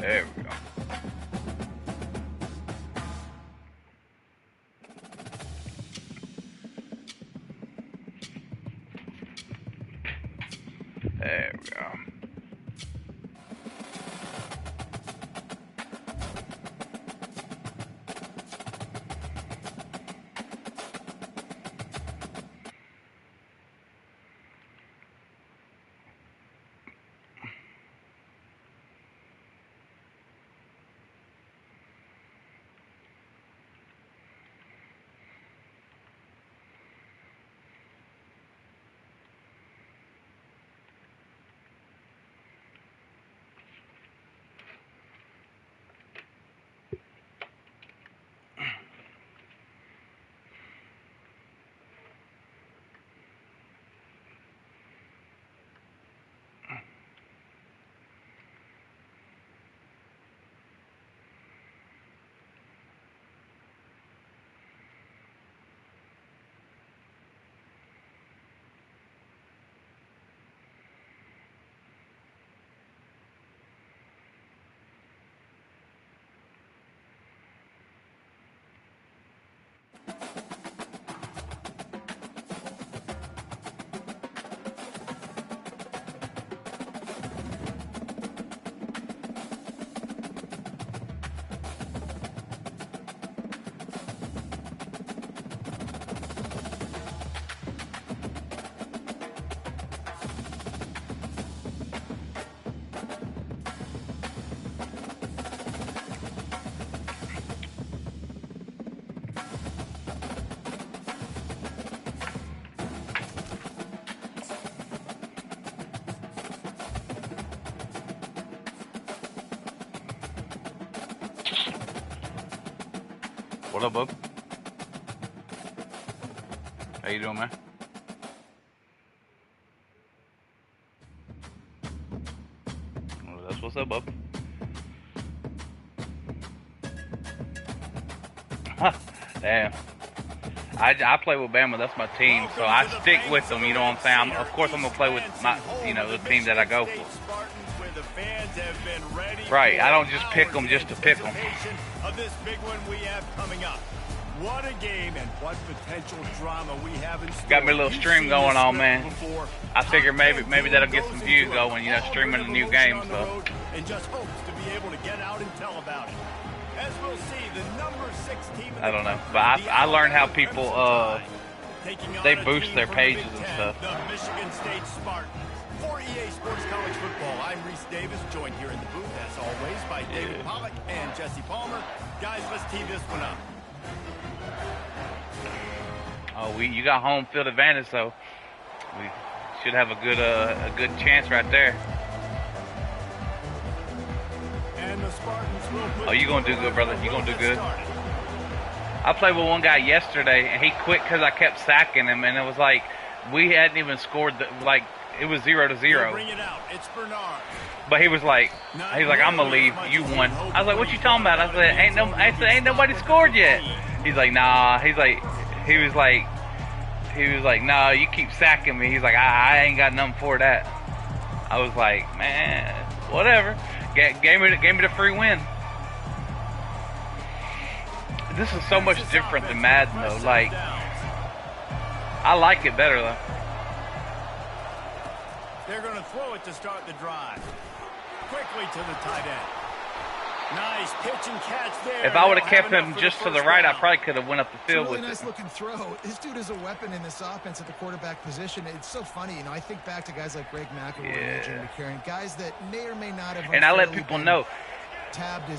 There we go. There we go. What up, bub? How you doing, man? Well, that's what's up, bub. Damn. I play with Bama. That's my team, so I stick with them. You know what I'm saying? Of course, I'm gonna play with my, the team that I go for. Right. I don't just pick them just to pick them. Of this big one we have coming up. What a game and what potential drama we have in store. Got me a little stream going on, man. I figure maybe that'll get some views going, streaming a new game. So. And just hopes to be able to get out and tell about it. As we'll see, the number 6 team. I don't know, but I learned how people they boost their pages and stuff. The Michigan State Spartans. For EA Sports College Football, I'm Reese Davis, joined here in the booth, as always, by David Pollack and Jesse Palmer. Guys, let's tee this one up. Oh, you got home field advantage, so we should have a good chance right there. And the Spartans will put you gonna do good, brother. You gonna do good. I played with one guy yesterday, and he quit because I kept sacking him, and it was like we hadn't even scored it was 0-0. Bring it out. It's Bernard. But he was like, I'm gonna leave. You won. I was like, what you talking about? I said, ain't nobody scored yet. He's like, nah. He was like, nah. You keep sacking me. He's like, I ain't got nothing for that. I was like, man, whatever. Gave me the free win. This is so much different than Madden though. Like, I like it better though. They're going to throw it to start the drive. Quickly to the tight end. Nice pitch and catch there. If I would have kept him just to the right, I probably could have went up the field with it. Nice looking throw. This dude is a weapon in this offense at the quarterback position. It's so funny. I think back to guys like Greg McElroy and Jim McCarron, guys that may or may not have. And I let people know.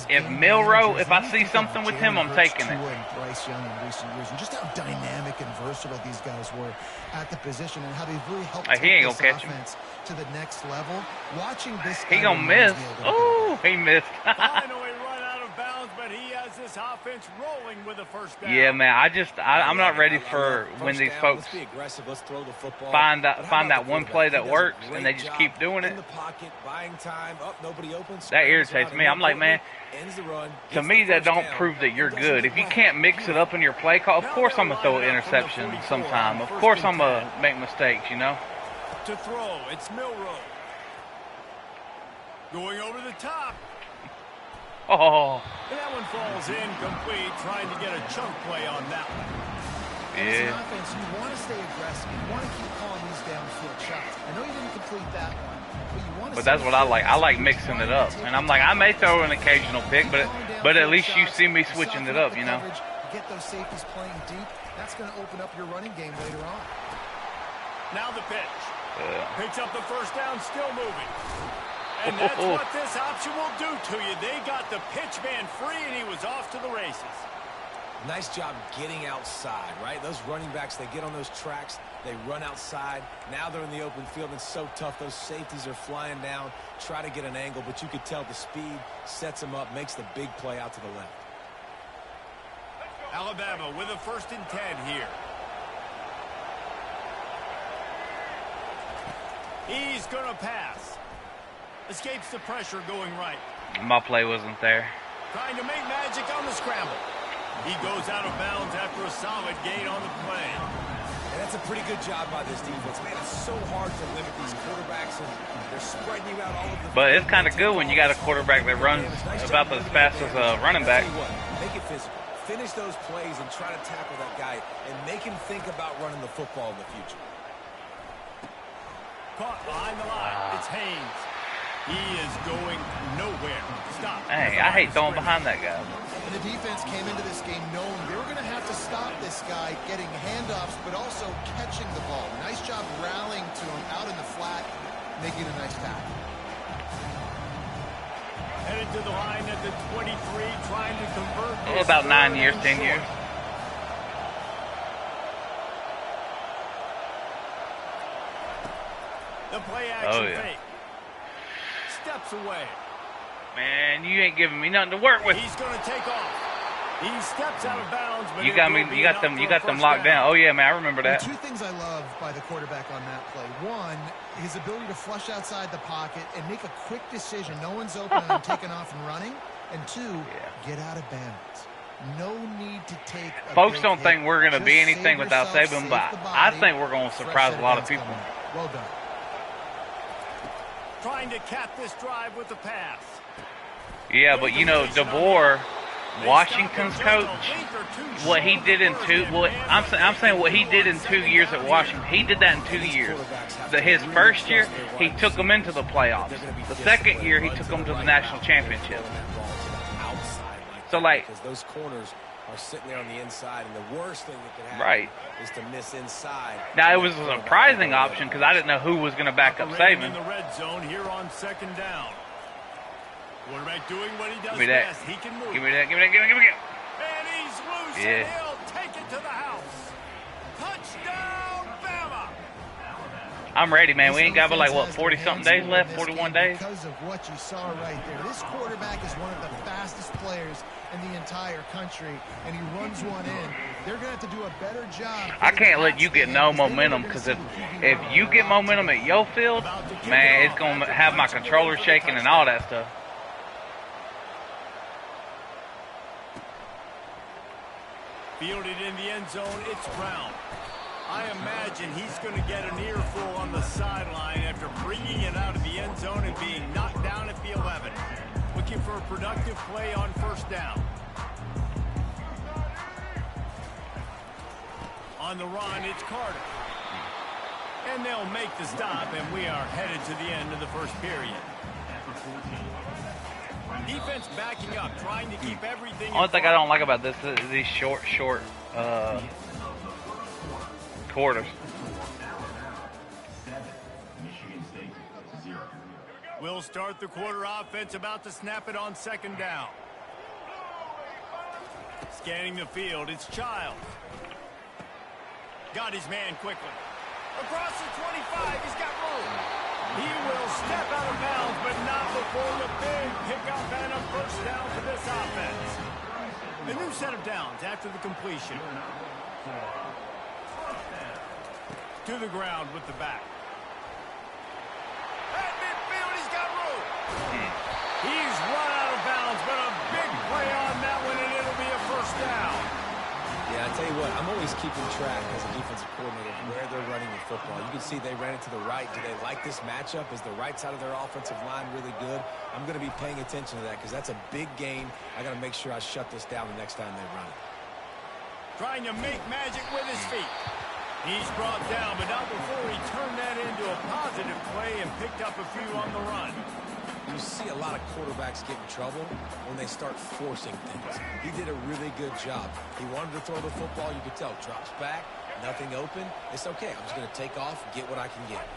If Milroe, if I see something with him, I'm taking it. Bryce Young in recent years, and just how dynamic and versatile these guys were at the position, and how they really helped take this offense to the next level. Watching this, he gonna miss. Oh, he missed. Finally run out of bounds, but he has this offense rolling with a first down. Yeah, man. I'm not ready for when these folks find that one play that works and they just keep doing it. That irritates me. I'm like, man, to me that don't prove that you're good. If you can't mix it up in your play call, of course I'm gonna throw an interception sometime. Of course I'm gonna make mistakes, To throw, it's Milroe. Going over the top. Oh. And that one falls incomplete, trying to get a chunk play on that one. And as an offense, you want to stay aggressive. You want to keep calling these downfield shots. I know you didn't complete that one, but you want to. But that's what I like. I like mixing it up. And I'm like, I may throw an occasional pick, but at least you see me switching it up, you know. Get those safeties playing deep. That's going to open up your running game later on. Now the pitch. Picks up the first down, still moving. And that's what this option will do to you. They got the pitch man free, and he was off to the races. Nice job getting outside, right? Those running backs, they get on those tracks, they run outside. Now they're in the open field. It's so tough. Those safeties are flying down, try to get an angle, but you could tell the speed sets them up, makes the big play out to the left. Alabama with a 1st and 10 here. He's going to pass. Escapes the pressure going right. My play wasn't there. Trying to make magic on the scramble. He goes out of bounds after a solid gain on the play. And that's a pretty good job by this defense. Man, it's so hard to limit these quarterbacks, and they're spreading you out all over the field. But it's kind of good when you got a quarterback that runs about as fast as a running back. Make it physical. Finish those plays and try to tackle that guy and make him think about running the football in the future. Caught behind the line. It's Haynes. He is going nowhere. Stop. Hey, I hate throwing behind that guy. And the defense came into this game knowing they were going to have to stop this guy getting handoffs, but also catching the ball. Nice job rallying to him out in the flat, making a nice tackle. Headed to the line at the 23, trying to convert. Oh, about 9 years, 10 years. The play action fake. Steps away. Man, you ain't giving me nothing to work with. He's going to take off. He steps out of bounds, but you got them locked down. Oh yeah, man, I remember that. Two things I love by the quarterback on that play. One, his ability to flush outside the pocket and make a quick decision. No one's open and I'm taking off and running. And two, get out of bounds. No need to take a Folks don't think we're going to be anything without Saban, but I think we're going to surprise a lot of people. Well done. Trying to cap this drive with the pass. Yeah, but you know, DeBoer, Washington's coach, what he did in I'm saying what he did in 2 years at Washington, he did that in 2 years. His first year, he took them into the playoffs. The second year, he took them to the national championship. So, like, because those corners are sitting there on the inside, and the worst thing that could happen is to miss inside. Now, it was a surprising option because I didn't know who was going to back up Saban. In the red zone here on 2nd down. Quarterback doing what he does best. He can move. Give me that. Give me that. Give me that. And he's loose. And he'll take it to the house. Touchdown, Bama. I'm ready, man. We ain't got but like, what, 40-something days left? 41 days? Because of what you saw right there. This quarterback is one of the fastest players in the entire country, and he runs one in. They're going to have to do a better job. I can't let you get no momentum, because if you get momentum at your field, man, it's going to have my controller shaking and all that stuff. Fielded in the end zone, it's Brown. I imagine he's going to get an earful on the sideline after bringing it out of the end zone and being knocked down at the 11. Looking for a productive play on 1st down. On the run, it's Carter. And they'll make the stop, and we are headed to the end of the first period. Defense backing up, trying to keep everything. Only thing I don't like about this is these short quarters. We'll start the quarter offense, about to snap it on 2nd down. Scanning the field, it's Childs. Got his man quickly. Across the 25, he's got room. He will step out of bounds, but not before the big pickup and a 1st down for this offense. A new set of downs after the completion. To the ground with the back. At midfield, he's got room. He's run out of bounds, but a big play on that one, and it'll be a 1st down. Yeah, And I tell you what, I'm always keeping track as a defensive coordinator of where they're running the football. You can see they ran it to the right. Do they like this matchup? Is the right side of their offensive line really good? I'm going to be paying attention to that because that's a big game. I got to make sure I shut this down the next time they run it. Trying to make magic with his feet. He's brought down, but not before he turned that into a positive play and picked up a few on the run. You see a lot of quarterbacks get in trouble when they start forcing things. He did a really good job. He wanted to throw the football. You could tell. Drops back, nothing open. It's okay. I'm just going to take off, get what I can get.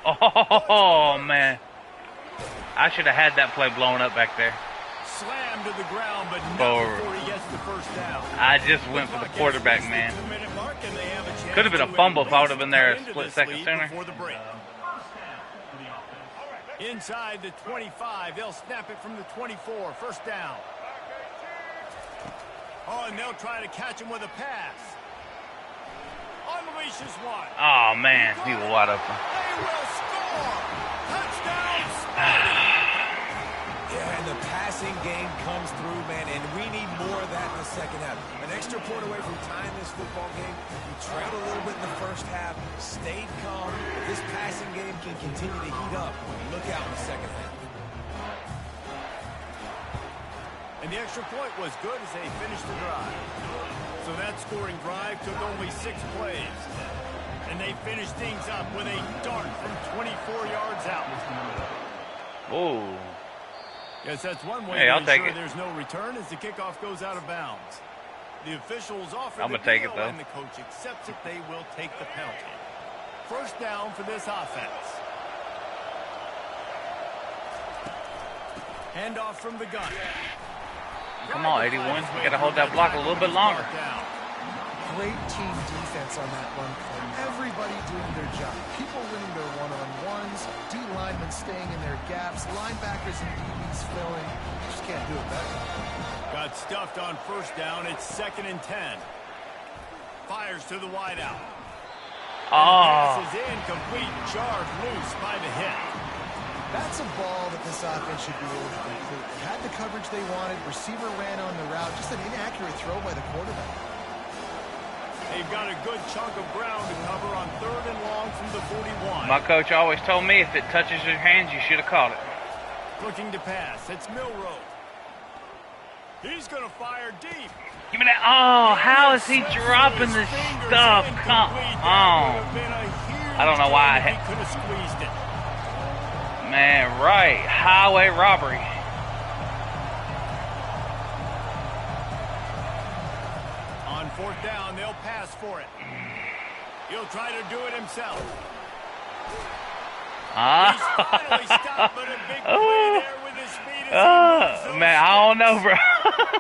Oh, man. I should have had that play blown up back there. Slammed to the ground, but not before he gets the first down. I just went for the quarterback, man. Could have been a fumble if I would have been there a split second sooner. Inside the 25, they'll snap it from the 24. First down. Oh, and they'll try to catch him with a pass. Unleashes one. Oh, man. He was wide open. They will score. Touchdown, Spidey. Yeah, and the passing game comes through, man, and we need more of that in the second half. An extra point away from tying this football game. We trailed a little bit in the first half, stayed calm. If this passing game can continue to heat up, look out in the second half. And the extra point was good as they finished the drive. So that scoring drive took only 6 plays. And they finished things up with a dart from 24 yards out. Whoa. Yes, that's one way to ensure take it. There's no return as the kickoff goes out of bounds. The officials offer I'm the gonna take deal, it, though. and the coach accepts it. They will take the penalty. First down for this offense. Handoff from the gun. Come on, 81. You got to hold that block a little bit longer. Great team defense on that run play. Everybody doing their job. People winning their one-on-ones, D linemen staying in their gaps, linebackers and DBs filling. You just can't do it better. Got stuffed on first down. It's 2nd and 10. Fires to the wideout. Oh. Pass is incomplete, jarred loose by the hit. That's a ball that this offense should be able to complete. They had the coverage they wanted. Receiver ran on the route. Just an inaccurate throw by the quarterback. They've got a good chunk of ground to cover on 3rd and long from the 41. My coach always told me if it touches your hands, you should have caught it. Looking to pass. It's Milrow. He's going to fire deep. Give me that. Oh, how is he dropping this stuff? Come on. I don't know why. He could have squeezed it. Man, right. Highway robbery. On 4th down, they'll pass for it. He'll try to do it himself. He's finally stopped, but a big play there with his feet. Man, I don't know, bro.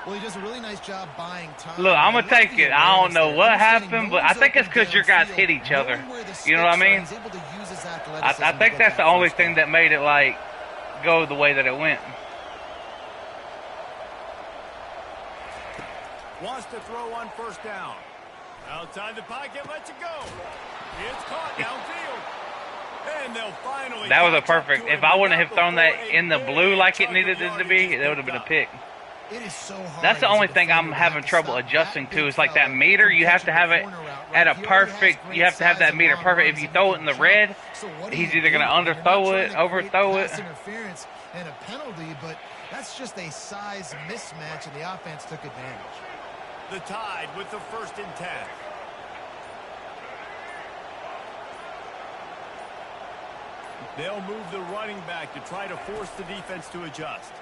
Well, he does a really nice job buying time. Look, I'm going to take it. I don't know what happened, but I think it's because your guys hit each other. You know what I mean? I think that's the only thing that made it, like, go the way that it went. Wants to throw on first down. Outside the pocket, lets it go. It's caught downfield. And they'll finally. That was a perfect. If I wouldn't have thrown that in the blue like it needed it to be, that would have been a pick. It is so hard. That's the only thing I'm having trouble adjusting to. Is like that meter. You have to have it at a perfect. You have to have that meter perfect. If you throw it in the red, he's either going to underthrow it, overthrow it. Interference and a penalty, but that's just a size mismatch, and the offense took advantage. The Tide with the 1st and 10. They'll move the running back to try to force the defense to adjust.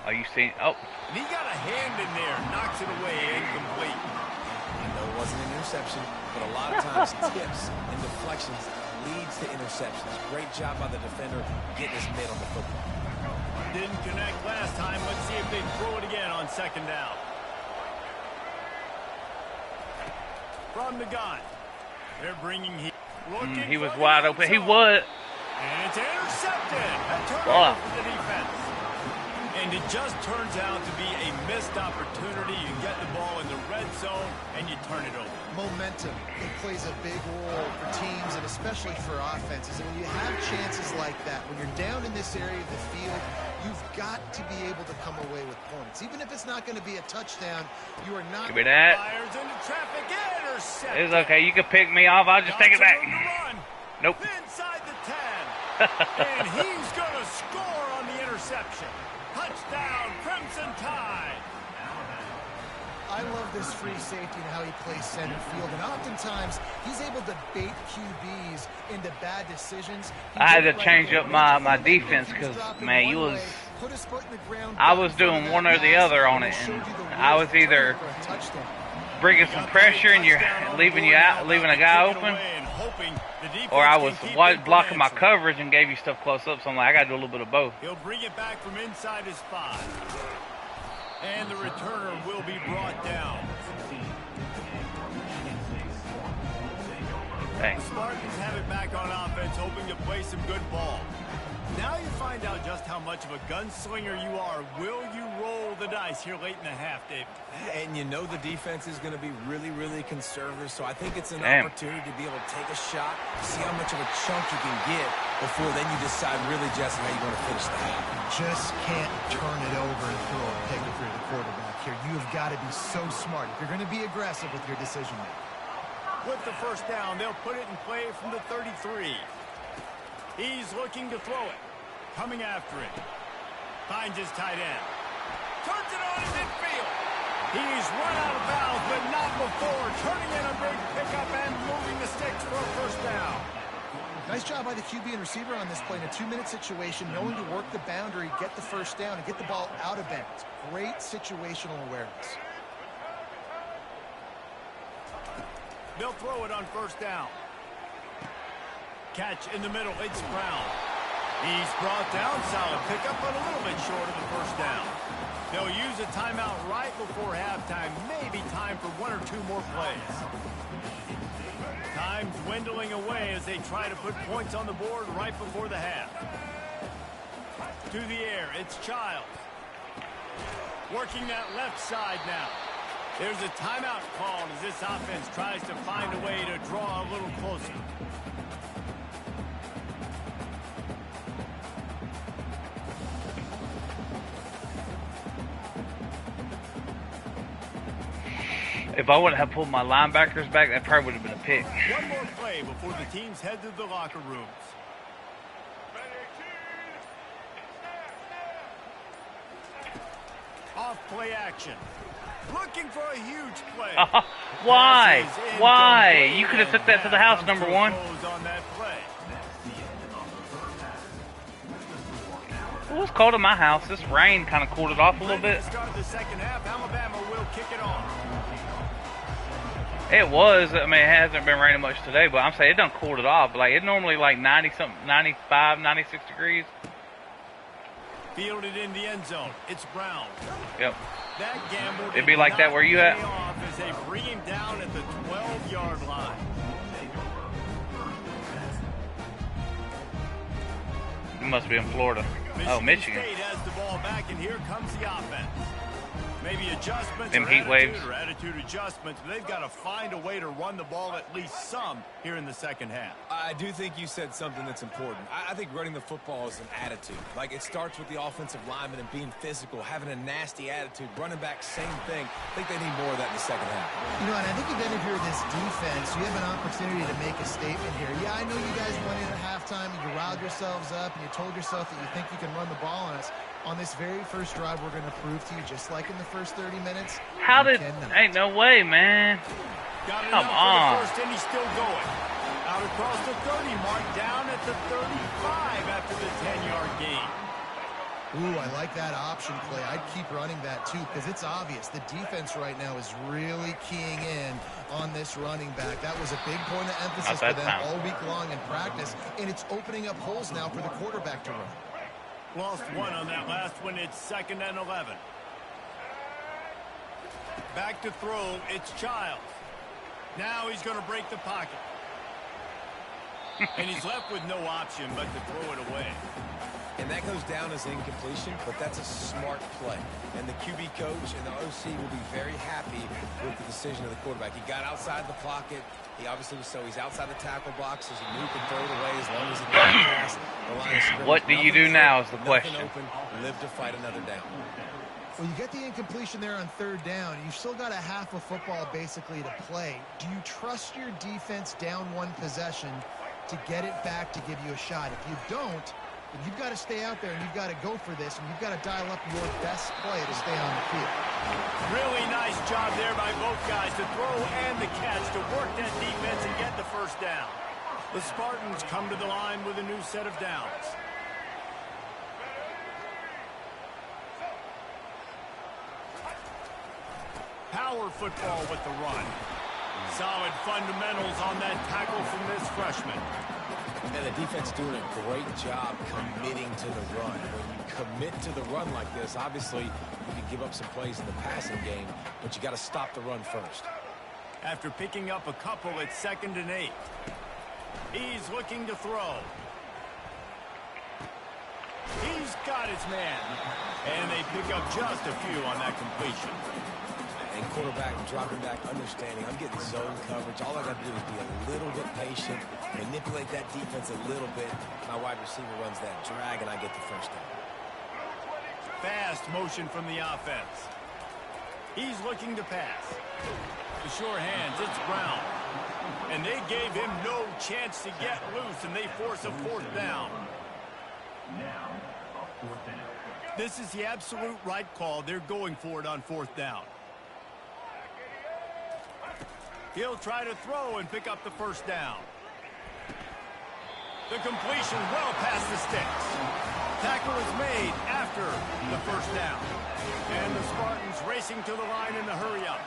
Are you seeing? Oh. And he got a hand in there, knocks it away, incomplete. I know it wasn't an interception, but a lot of times tips and deflections leads to interceptions. Great job by the defender getting his mitt on the football. Didn't connect last time. Let's see if they throw it again on 2nd down. From the gun. They're bringing heat. He was wide open. He was. And it's intercepted. A turnover for the defense. And And it just turns out to be a missed opportunity. You get the ball in the red zone, and you turn it over. Momentum, it plays a big role for teams and especially for offenses. And when you have chances like that, when you're down in this area of the field, you've got to be able to come away with points. Even if it's not going to be a touchdown, you are not... Give me that. Fires into traffic, intercepted. It's okay. You can pick me off. I'll just take it back. Nope. Inside the 10. And he's going to score on the interception. Touchdown, Crimson Tide. I love this free safety and how he plays center field. And oftentimes, he's able to bait QBs into bad decisions. I had to change up my defense because, man, I was doing one or the other on it. And I was either bringing some pressure and you're leaving a guy open, or I was blocking my coverage and gave you stuff close up. So I'm like, I got to do a little bit of both. He'll bring it back from inside his 5. And the returner will be brought down. Thanks. The Spartans have it back on offense, hoping to play some good ball. Now you find out just how much of a gunslinger you are. Will you roll the dice here late in the half, Dave? And you know the defense is going to be really, really conservative, so I think it's an opportunity to be able to take a shot, see how much of a chunk you can get before then you decide really just how you're going to finish the half. Just can't turn it over and throw a pick if you're the quarterback here. You have got to be so smart if you're going to be aggressive with your decision making. With the first down, they'll put it in play from the 33. He's looking to throw it. Coming after it. Finds his tight end. Turns it on in midfield. He's run out of bounds, but not before. Turning in a big pickup and moving the sticks for a first down. Nice job by the QB and receiver on this play in a 2-minute situation, knowing to work the boundary, get the first down, and get the ball out of bounds. Great situational awareness. They'll throw it on first down. Catch in the middle. It's Brown. He's brought down. Solid pickup, but a little bit short of the first down. They'll use a timeout right before halftime. Maybe time for 1 or 2 more plays. Time dwindling away as they try to put points on the board right before the half. To the air. It's Childs. Working that left side now. There's a timeout called as this offense tries to find a way to draw a little closer. If I wouldn't have pulled my linebackers back, that probably would have been a pick. One more play before the teams head to the locker rooms. Off play action. Looking for a huge play. Why? Why? You could have took that to the house, number 1. On that play. It was cold in my house. This rain kind of cooled it off a little bit. Start the second half. Alabama will kick it off. It was. I mean, it hasn't been raining much today, but I'm saying it done cooled it off. Like, it normally like 90-something, 95, 96 degrees. Fielded in the end zone. It's Brown. Yep. That gamble It'd be like that where you at? As they bring him down at the 12-yard line. You must be in Florida. Oh, Michigan. State has the ball back, and here comes the offense. Maybe adjustments Them heat waves. or attitude adjustments, but they've got to find a way to run the ball at least some here in the second half. I do think you said something that's important. I think running the football is an attitude. Like, it starts with the offensive lineman and being physical, having a nasty attitude. Running back, same thing. I think they need more of that in the second half. You know, and I think again, if you're this defense, you have an opportunity to make a statement here. Yeah, I know you guys went in at halftime and you riled yourselves up and you told yourself that you think you can run the ball on us. On this very first drive, we're going to prove to you, just like in the first 30 minutes. How did... Ain't no way, man. Come on. First, and he's still going. Out across the 30 mark, down at the 35 after the 10-yard gain. Ooh, I like that option play. I'd keep running that, too, because it's obvious. The defense right now is really keying in on this running back. That was a big point of emphasis for them all week long in practice, and it's opening up holes now for the quarterback to run. Lost one on that last one. It's 2nd and 11. Back to throw. It's Childs. Now he's going to break the pocket. And he's left with no option but to throw it away. And that goes down as incompletion, but that's a smart play. And the QB coach and the OC will be very happy with the decision of the quarterback. He got outside the pocket. He obviously was he's outside the tackle box, as he knew he could throw it away as long as he didn't pass the line of scrimmage. What do you do now is the question. Open, live to fight another down. Well, you get the incompletion there on third down. You've still got a half of football basically to play. Do you trust your defense down one possession to get it back to give you a shot? If you don't, then you've got to stay out there and you've got to go for this, and you've got to dial up your best play to stay on the field. Really nice job there by both guys to throw and the catch to work that defense and get the first down. The Spartans come to the line with a new set of downs. Power football with the run. Solid fundamentals on that tackle from this freshman. And the defense doing a great job committing to the run. When you commit to the run like this, obviously you can give up some plays in the passing game, but you got to stop the run first. After picking up a couple, it's 2nd and 8. He's looking to throw. He's got his man. And they pick up just a few on that completion. And quarterback dropping back, understanding I'm getting zone coverage. All I got to do is be a little bit patient, manipulate that defense a little bit. My wide receiver runs that drag, and I get the first down. Fast motion from the offense. He's looking to pass. The sure hands, it's Brown. And they gave him no chance to get loose, and they force a 4th down. This is the absolute right call. They're going for it on 4th down. He'll try to throw and pick up the first down. The completion well past the sticks. Tackle is made after the first down. And the Spartans racing to the line in the hurry-up.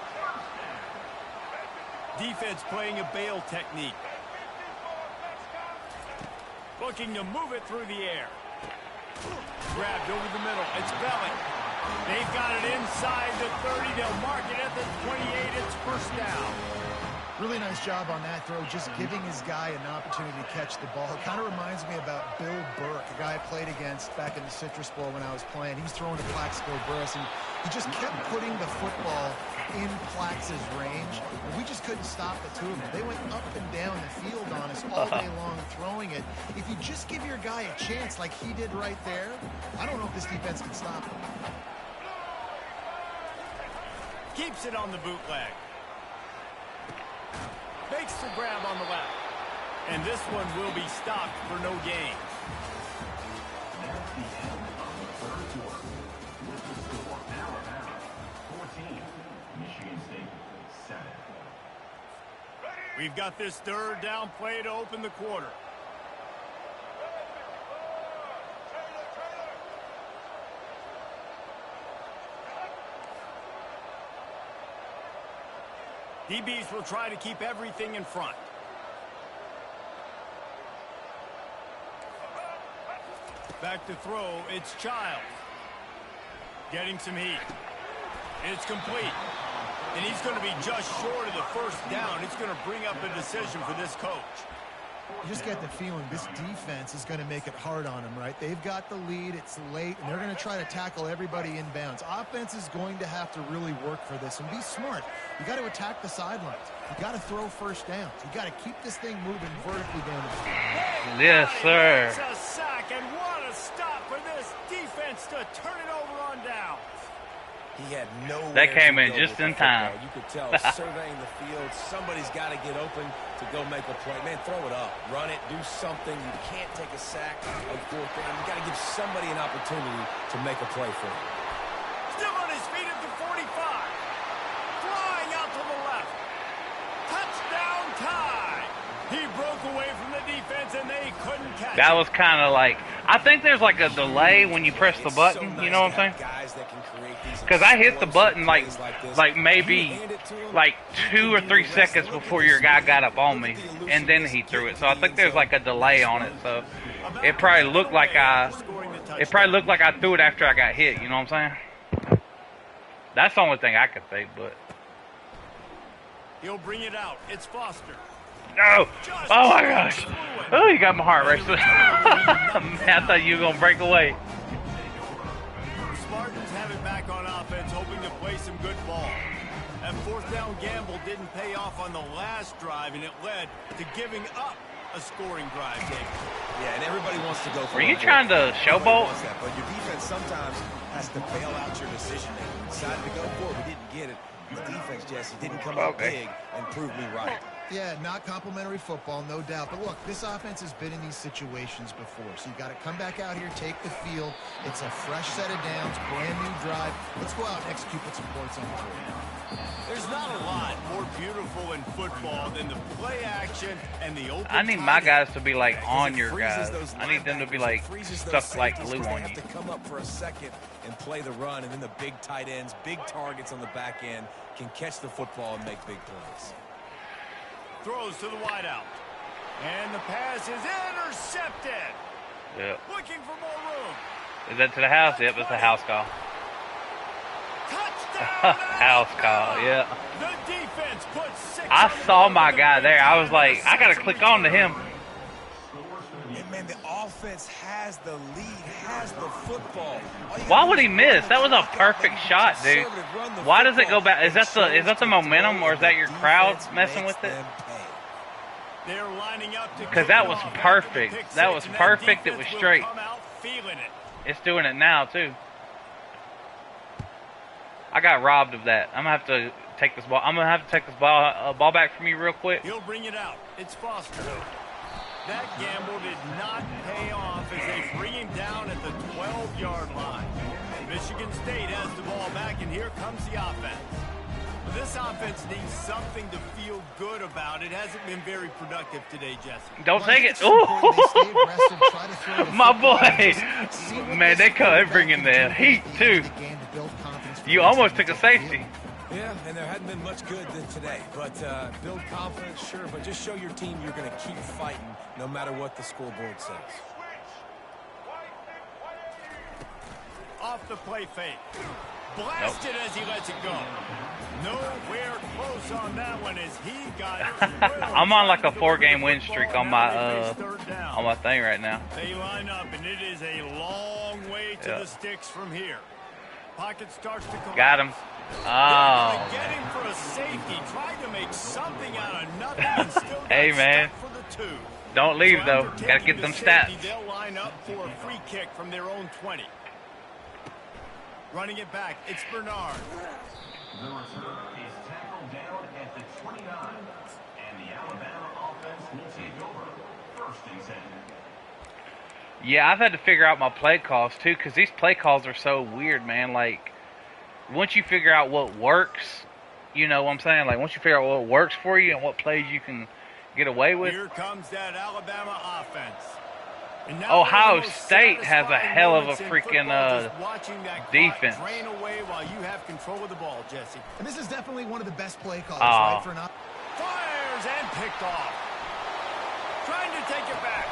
Defense playing a bail technique. Looking to move it through the air. Grabbed over the middle. It's Bellick. They've got it inside the 30. They'll mark it at the 28. It's first down. Really nice job on that throw, just giving his guy an opportunity to catch the ball. It kind of reminds me about Bill Burke, a guy I played against back in the Citrus Bowl when I was playing. He was throwing to Plaxico Burress, and he just kept putting the football in Plax's range, and we just couldn't stop the two of them. They went up and down the field on us all day long throwing it. If you just give your guy a chance like he did right there, I don't know if this defense can stop him. Keeps it on the bootleg. Makes the grab on the left. And this one will be stopped for no gain. We've got this 3rd down play to open the quarter. DBs will try to keep everything in front. Back to throw, it's Childs. Getting some heat. It's complete. And he's going to be just short of the first down. It's going to bring up a decision for this coach. You just get the feeling this defense is going to make it hard on them, right? They've got the lead, it's late, and they're going to try to tackle everybody inbounds. Offense is going to have to really work for this and be smart. You got to attack the sidelines. You got to throw first downs. You got to keep this thing moving vertically down the field. Yes, sir. It's a sack, and what a stop for this defense to turn it over on down. He had nowhere That came to in go just with in the football. time. You could tell, surveying the field, somebody's got to get open to go make a play. Man, throw it up. Run it. Do something. You can't take a sack on 4th down. You got to give somebody an opportunity to make a play for him. Still on his feet at the 45. Flying out to the left. Touchdown tie. He broke away from the defense, and they couldn't catch That him. was kind of like, I think there's like a delay when you press the button, you know what I'm saying? Because I hit the button like maybe like 2 or 3 seconds before your guy got up on me, and then he threw it. So I think there's like a delay on it. So it probably looked like I threw it after I got hit. You know what I'm saying? That's the only thing I could think. But he'll bring it out. It's Foster. No! Oh my gosh! Oh, you got my heart racing. Man, I thought you were gonna break away. The Spartans have it back on offense, hoping to play some good ball. That fourth down gamble didn't pay off on the last drive, and it led to giving up a scoring drive, Dave. Yeah, and everybody wants to go for it. Were you trying to showboat? But your defense sometimes has to bail out your decision making. We decided to go for it, we didn't get it. The defense, Jesse, didn't come out big and prove me right. Yeah, not complimentary football, no doubt. But look, this offense has been in these situations before. So you got to come back out here, take the field. It's a fresh set of downs, brand new drive. Let's go out and execute with some points on the board. There's not a lot more beautiful in football than the play action and the open. I need my guys to be like on your guys. I need them to be like stuck like glue on you. To come up for a second and play the run, and then the big tight ends, big targets on the back end can catch the football and make big plays. Throws to the wideout. And the pass is intercepted. Yep. Looking for more room. Is that to the house? Yep, it's a house call. Touchdown. House call, yeah. The defense puts 6 I saw my guy there. I was like, I gotta click on to him. And man, the offense has the lead, has the football. Why would he miss? That was a perfect shot, dude. Why does it go back? Is that the momentum, or is that your crowd messing with it? They're lining up to Because that was perfect. That was perfect. It was straight. It's doing it now too. I got robbed of that. I'm gonna have to take this ball. I'm gonna have to take this ball back from you real quick. He'll bring it out. It's Foster. That gamble did not pay off as they bring him down at the 12-yard line. Michigan State has the ball back, and here comes the offense. This offense needs something to feel good about. It hasn't been very productive today, Jesse. Don't take it. Ooh. My boy. Man, they bring in the heat, too. You almost took a safety. Yeah, and there hadn't been much good today. But build confidence, sure, but just show your team you're going to keep fighting no matter what the scoreboard says. Off the play fake. Blasted as he lets it go. Nowhere close on that one as he got I'm on like a 4-game win streak on my thing right now. They line up, and it is a long way to the sticks from here. Pocket starts to collapse. Got him. Oh. Get him for a safety. Tried to make something out of nothing and still got hey, man. stuck for the 2. Don't leave, though. Got to get them stats. They'll line up for a free kick from their own 20. Running it back, it's Bernard. The return is tackled down at the 29, and the Alabama offense will take over. 1st and 10. Yeah, I've had to figure out my play calls, too, because these play calls are so weird, man. Like, once you figure out what works, you know what I'm saying? Like, once you figure out what works for you and what plays you can get away with. Here comes that Alabama offense. Ohio State has a hell of a freaking defense. Drain away while you have control of the ball, Jesse. And this is definitely one of the best play calls, right? For an fires and picked off. Trying to take it back.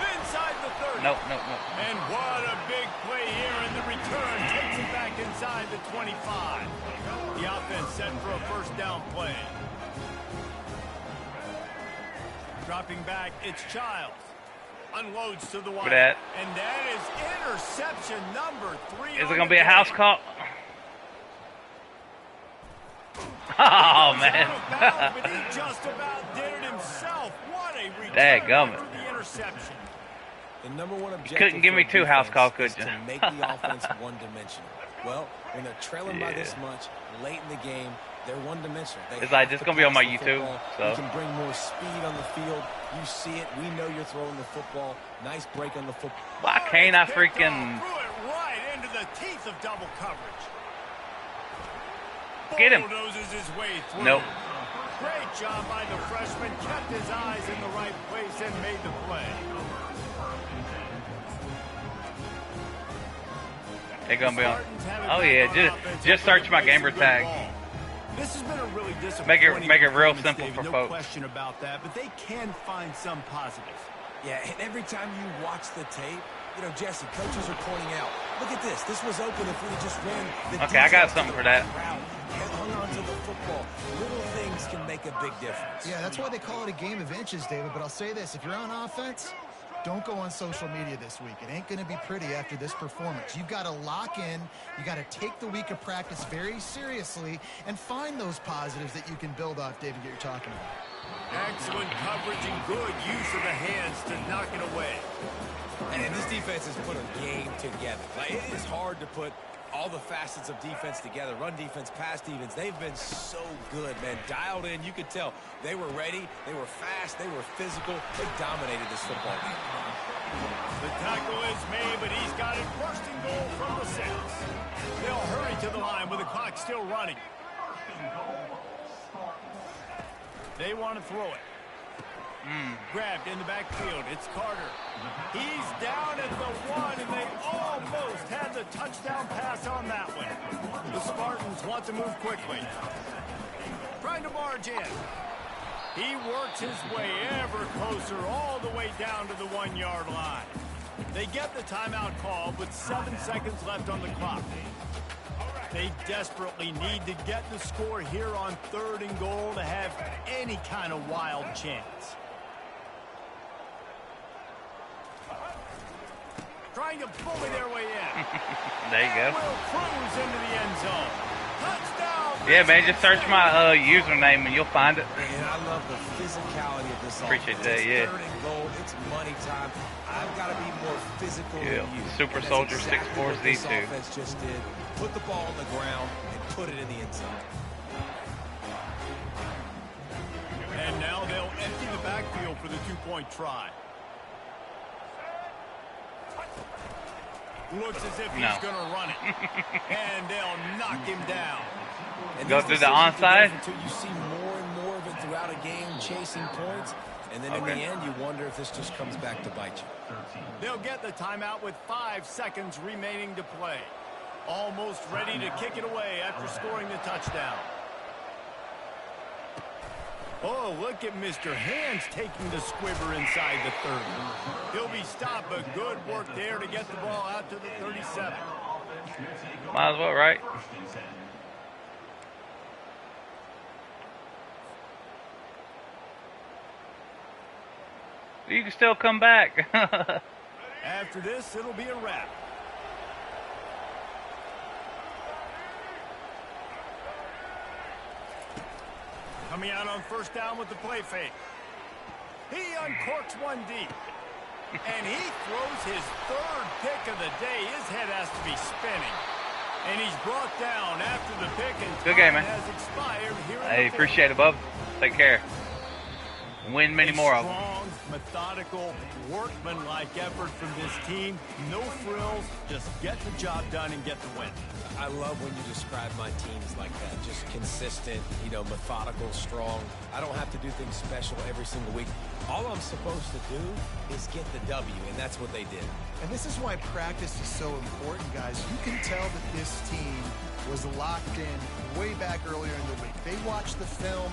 Inside the 30. Nope. And what a big play here, and the return takes it back inside the 25. The offense set for a 1st down play. Dropping back, it's Childs. Unloads to the wide. And that is interception number 3. Is it going to be a house call? Oh, man. But he just about did it himself. What a return Dadgummit. for the interception. The number one objective couldn't give me 2 house calls, could you? To make the offense one-dimensional. Well, when they're trailing by this much late in the game, they're one-dimensional. It's like this is gonna be on my YouTube. So you can bring more speed on the field. You see it. We know you're throwing the football. Nice break on the football. Why can't I freaking Threw it right into the teeth of double coverage. Get him. Bulldozes his way through. Nope. Great job by the freshman. Kept his eyes in the right place and made the play. They're gonna be on. Oh yeah, just search my gamer tag. This has been a really disappointing Make it real simple David, for no folks. question about that, but they can find some positives. Yeah, and every time you watch the tape, you know, Jesse, coaches are pointing out, look at this. This was open if we just ran the Okay, I got something for that. Hung on to the football. Little things can can make a big difference. Yeah, that's why they call it a game of inches, David. But I'll say this, if you're on offense, don't go on social media this week. It ain't going to be pretty after this performance. You've got to lock in. You got to take the week of practice very seriously and find those positives that you can build off, David, that you're talking about. Excellent coverage and good use of the hands to knock it away. And this defense has put a game together. Like, it is hard to put all the facets of defense together. Run defense, pass defense. They've been so good, man. Dialed in. You could tell they were ready. They were fast. They were physical. They dominated this football game. The tackle is made, but he's got it first and goal from the 6. They'll hurry to the line with the clock still running. They want to throw it. Grabbed in the backfield. It's Carter. He's down at the 1, and they almost had the touchdown pass on that one. The Spartans want to move quickly. Trying to barge in. He works his way ever closer all the way down to the 1-yard line. They get the timeout call with 7 seconds left on the clock. They desperately need to get the score here on 3rd and goal to have any kind of wild chance. Trying to bully their way in. There you go. Will cruise into the end zone. Touchdown. Yeah, man, just search my username and you'll find it. And I love the physicality of this Appreciate offense. that, yeah. 3rd and goal, it's money time. I've got to be more physical Yeah, than you. Supersoldier64z2. This offense just did. Put the ball on the ground and put it in the end zone. And now they'll empty the backfield for the 2-point try. Looks as if he's going to run it. And they'll knock him down. And Go through the onside? Until you see more and more of it throughout a game, chasing points. And then in the end, you wonder if this just comes back to bite you. They'll get the timeout with 5 seconds remaining to play. Almost ready to kick it away after scoring the touchdown. Oh, look at Mr. Hands taking the squibber inside the 30. He'll be stopped, but good work there to get the ball out to the 37. Might as well, right? You can still come back. After this, it'll be a wrap. Coming out on 1st down with the play fake. He uncorks one deep. And he throws his 3rd pick of the day. His head has to be spinning. And he's brought down after the pick and good game, man. has expired here. I appreciate it, bub. Take care. Win many more of them. Strong, methodical, workmanlike effort from this team. No frills, just get the job done and get the win. I love when you describe my teams like that. Just consistent, methodical, strong. I don't have to do things special every single week. All I'm supposed to do is get the W, and that's what they did. And this is why practice is so important, guys. You can tell that this team was locked in way back earlier in the week. They watched the film.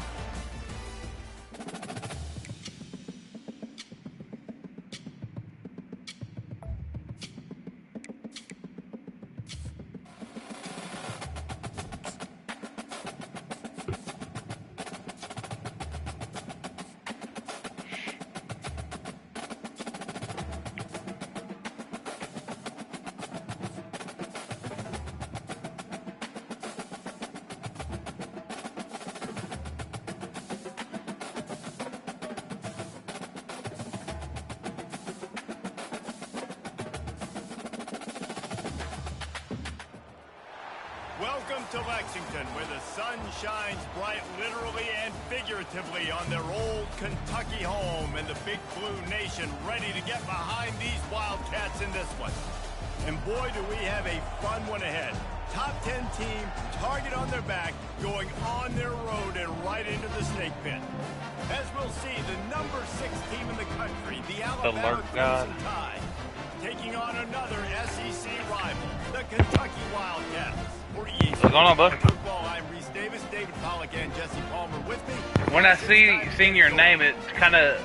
Welcome to Lexington, where the sun shines bright literally and figuratively on their old Kentucky home, and the Big Blue Nation ready to get behind these Wildcats in this one. And boy, do we have a fun one ahead. Top 10 team, target on their back, going on their road and right into the snake pit. As we'll see, the number 6 team in the country, the Alabama Crimson Tide, taking on another SEC rival, the Kentucky Wildcats. What's going on, bud? Football, I'm Reese Davis, David Pollack, and Jesse Palmer with me. When I seen your name, it kind of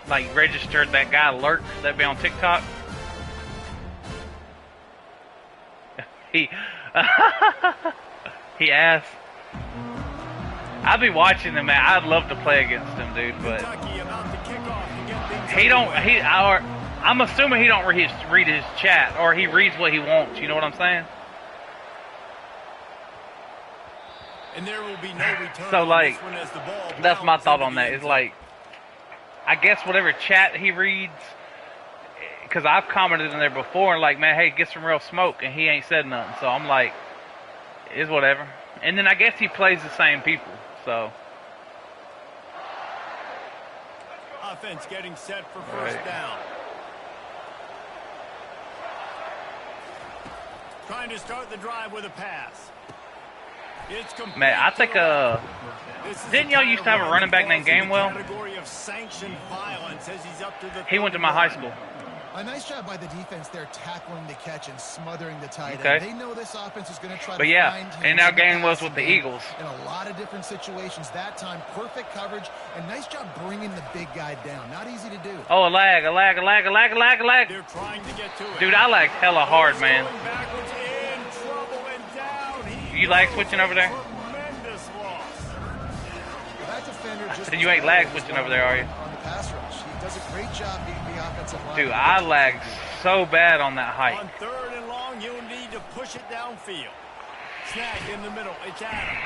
like registered that guy Lurk that be on TikTok. He asked. I'd be watching him, man. I'd love to play against him, dude, but I'm assuming he don't read his chat, or he reads what he wants. You know what I'm saying? And there will be no return. So like, on this one as the ball that's my bounces thought into on the that. end Is zone. like, I guess whatever chat he reads, because I've commented in there before and like, man, hey, get some real smoke, and he ain't said nothing. So I'm like, it's whatever. And then I guess he plays the same people. So Offense getting set for first down. Trying to start the drive with a pass. It's complete. man, I think didn't y'all used to have a running back named Gainwell? Category of sanctioned violence as he's up to the He went to my high school. A nice job by the defense there, tackling the catch and smothering the tight Okay. end. They know this offense is going to try But to yeah, find him and now in the Gainwell's passing with the game Eagles. in a lot of different situations. That time, perfect coverage, and nice job bringing the big guy down. Not easy to do. Oh, a lag. They're trying to get to it. Dude, I lagged hella hard, man. Going backwards, in trouble and down. You lag switching over there? Tremendous loss. That defender just You ain't lag switching over there, are you? on the pass rush. He does a great job being the offensive line. Dude, I lagged so bad on that hike. On third and long, you'll need to push it downfield. Snag in the middle. It's Adams.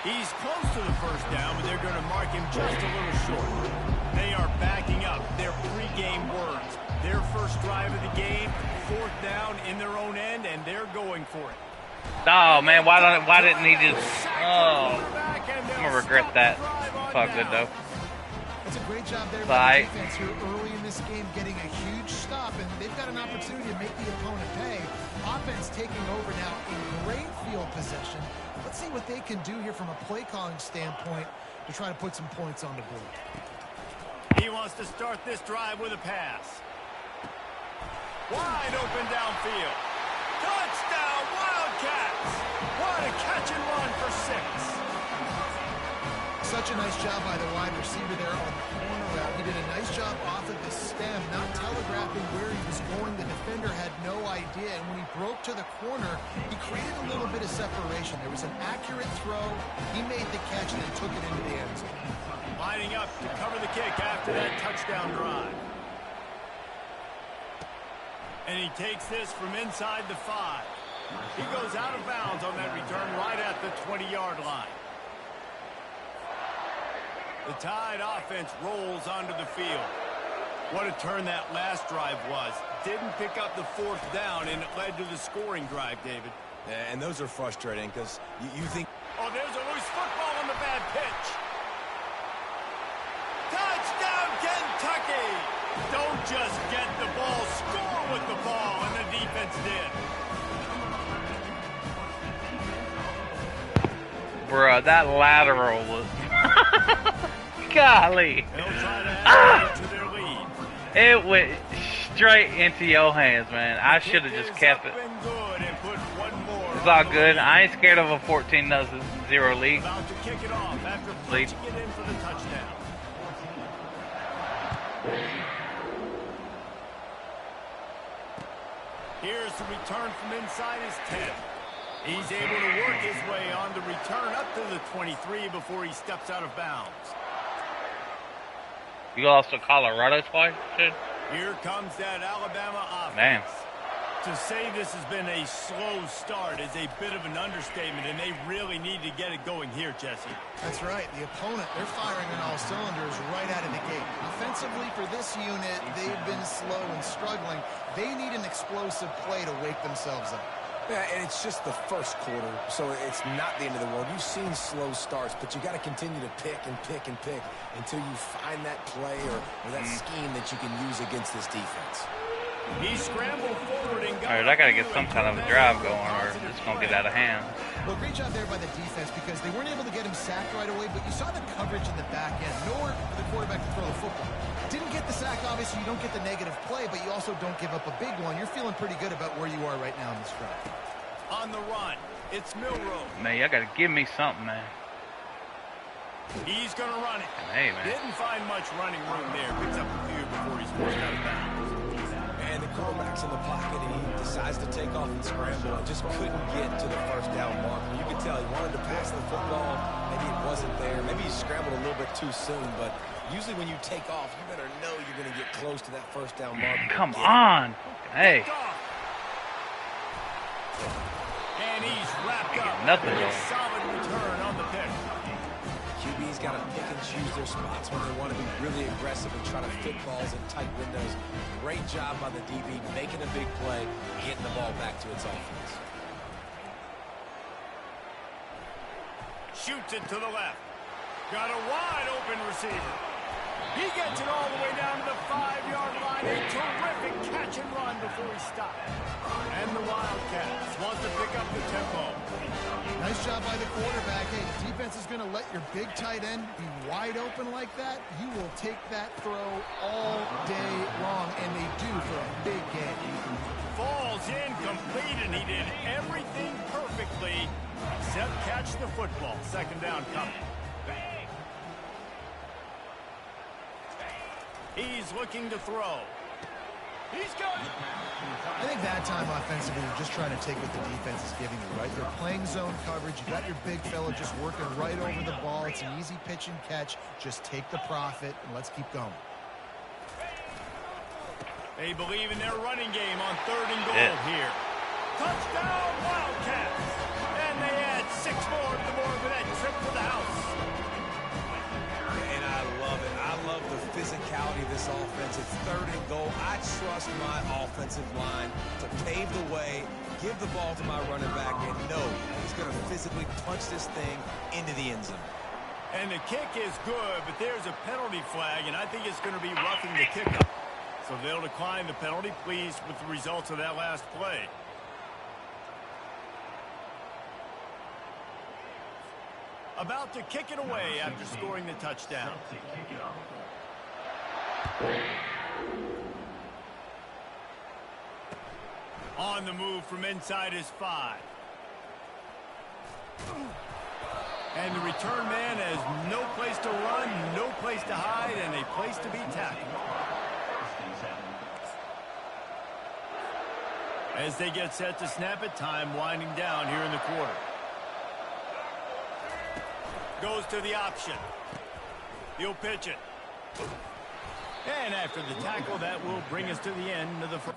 He's close to the first down, but they're going to mark him just a little short. They are backing up their pregame words. Their first drive of the game, fourth down in their own end, and they're going for it. Oh, man, why didn't he just... Oh, I'm going to regret that. It's all good, though. It's a great job there Bye. by the defense here early in this game, getting a huge stop, and they've got an opportunity to make the opponent pay. Offense taking over now in great field possession. Let's see what they can do here from a play calling standpoint to try to put some points on the board. He wants to start this drive with a pass. Wide open downfield. Touchdown, Wildcats! What a catch and run for 6. Such a nice job by the wide receiver there on the corner route. He did a nice job off of the stem, not telegraphing where he was going. The defender had no idea, and when he broke to the corner, he created a little bit of separation. There was an accurate throw. He made the catch and then took it into the end zone. Lining up to cover the kick after that touchdown drive. And he takes this from inside the 5. He goes out of bounds on that return right at the 20-yard line. The Tide offense rolls onto the field. What a turn that last drive was. Didn't pick up the fourth down, and it led to the scoring drive, David. Yeah, and those are frustrating because you think... Oh, there's a loose football on the bad pitch. Touchdown, Kentucky! Don't just get the ball, score with the ball, and the defense did. Bruh, that lateral was... Golly. They'll try to add to their lead. It went straight into your hands, man. I should have just kept it. It's all good. I ain't scared of a 14-0 lead. About to kick it off after Lead. punching it in for the touchdown. Here's the return from inside his 10. He's able to work his way on the return up to the 23 before he steps out of bounds. You lost to Colorado twice, dude? Here comes that Alabama offense. Man. To say this has been a slow start is a bit of an understatement, and they really need to get it going here, Jesse. That's right. The opponent, they're firing on all cylinders right out of the gate. Offensively, for this unit, they've been slow and struggling. They need an explosive play to wake themselves up. Yeah, and it's just the first quarter, so it's not the end of the world. You've seen slow starts, but you got to continue to pick and pick and pick until you find that play or that scheme that you can use against this defense. He scrambled forward and got... All right, I got to get some kind of a drive going or it's going to get out of hand. Well, great job there by the defense because they weren't able to get him sacked right away, but you saw the coverage in the back end. Nowhere for the quarterback to throw the football. Didn't get the sack, obviously. You don't get the negative play, but you also don't give up a big one. You're feeling pretty good about where you are right now in this drive. On the run, it's Milroe. Man, y'all got to give me something, man. He's going to run it. Hey, man. Didn't find much running room there. Picks up a few before he's forced out of bounds. And the quarterback's in the pocket, and he decides to take off and scramble and just couldn't get to the first down marker. You could tell he wanted to pass the football. Maybe it wasn't there. Maybe he scrambled a little bit too soon, but usually when you take off, you better know you're going to get close to that first down marker. Come on. Hey. And he's wrapped up. Nothing. A solid return on the pick. QB's got to pick and choose their spots when they want to be really aggressive and try to fit balls in tight windows. Great job by the DB making a big play, getting the ball back to its offense. Shoots it to the left. Got a wide open receiver. He gets it all the way down to the 5-yard line. A terrific catch and run before he stopped. And the Wildcats want to pick up the tempo. Nice job by the quarterback. Hey, defense is going to let your big tight end be wide open like that. You will take that throw all day long, and they do for a big game. Falls incomplete, and he did everything perfectly except catch the football. Second down coming. He's looking to throw. He's got it. I think that time offensively, you're just trying to take what the defense is giving you, right? They're playing zone coverage. You got your big fella just working right over the ball. It's an easy pitch and catch. Just take the profit, and let's keep going. They believe in their running game on 3rd and goal here. Touchdown, Wildcats! And they add 6 more to the board for that trip to the house. And I love it. I love the physicality of this offense. It's 3rd and goal. I trust my offensive line to pave the way, give the ball to my running back, and know he's going to physically punch this thing into the end zone. And the kick is good, but there's a penalty flag, and I think it's going to be roughing the kicker. So they'll decline the penalty, pleased with the results of that last play. About to kick it away after scoring the touchdown. On the move from inside his 5. And the return man has no place to run, no place to hide, and a place to be tackled. As they get set to snap it, time winding down here in the quarter. Goes to the option. He'll pitch it. And after the tackle, that will bring us to the end of the first.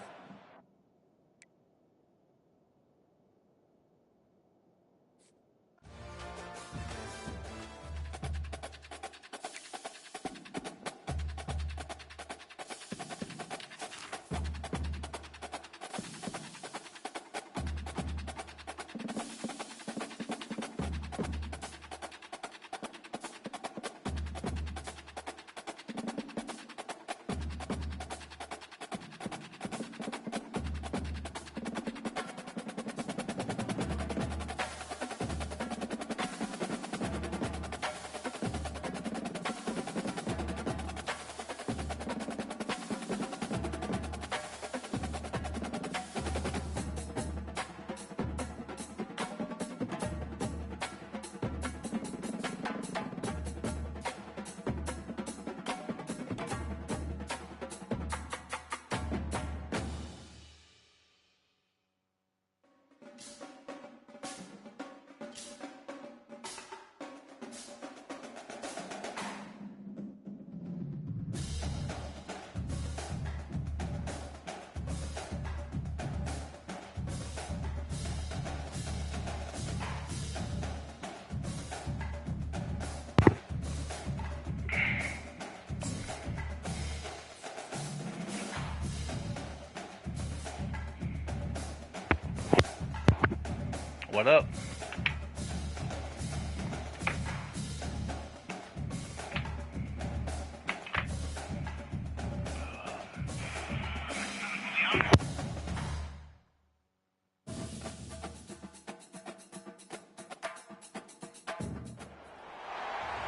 What up?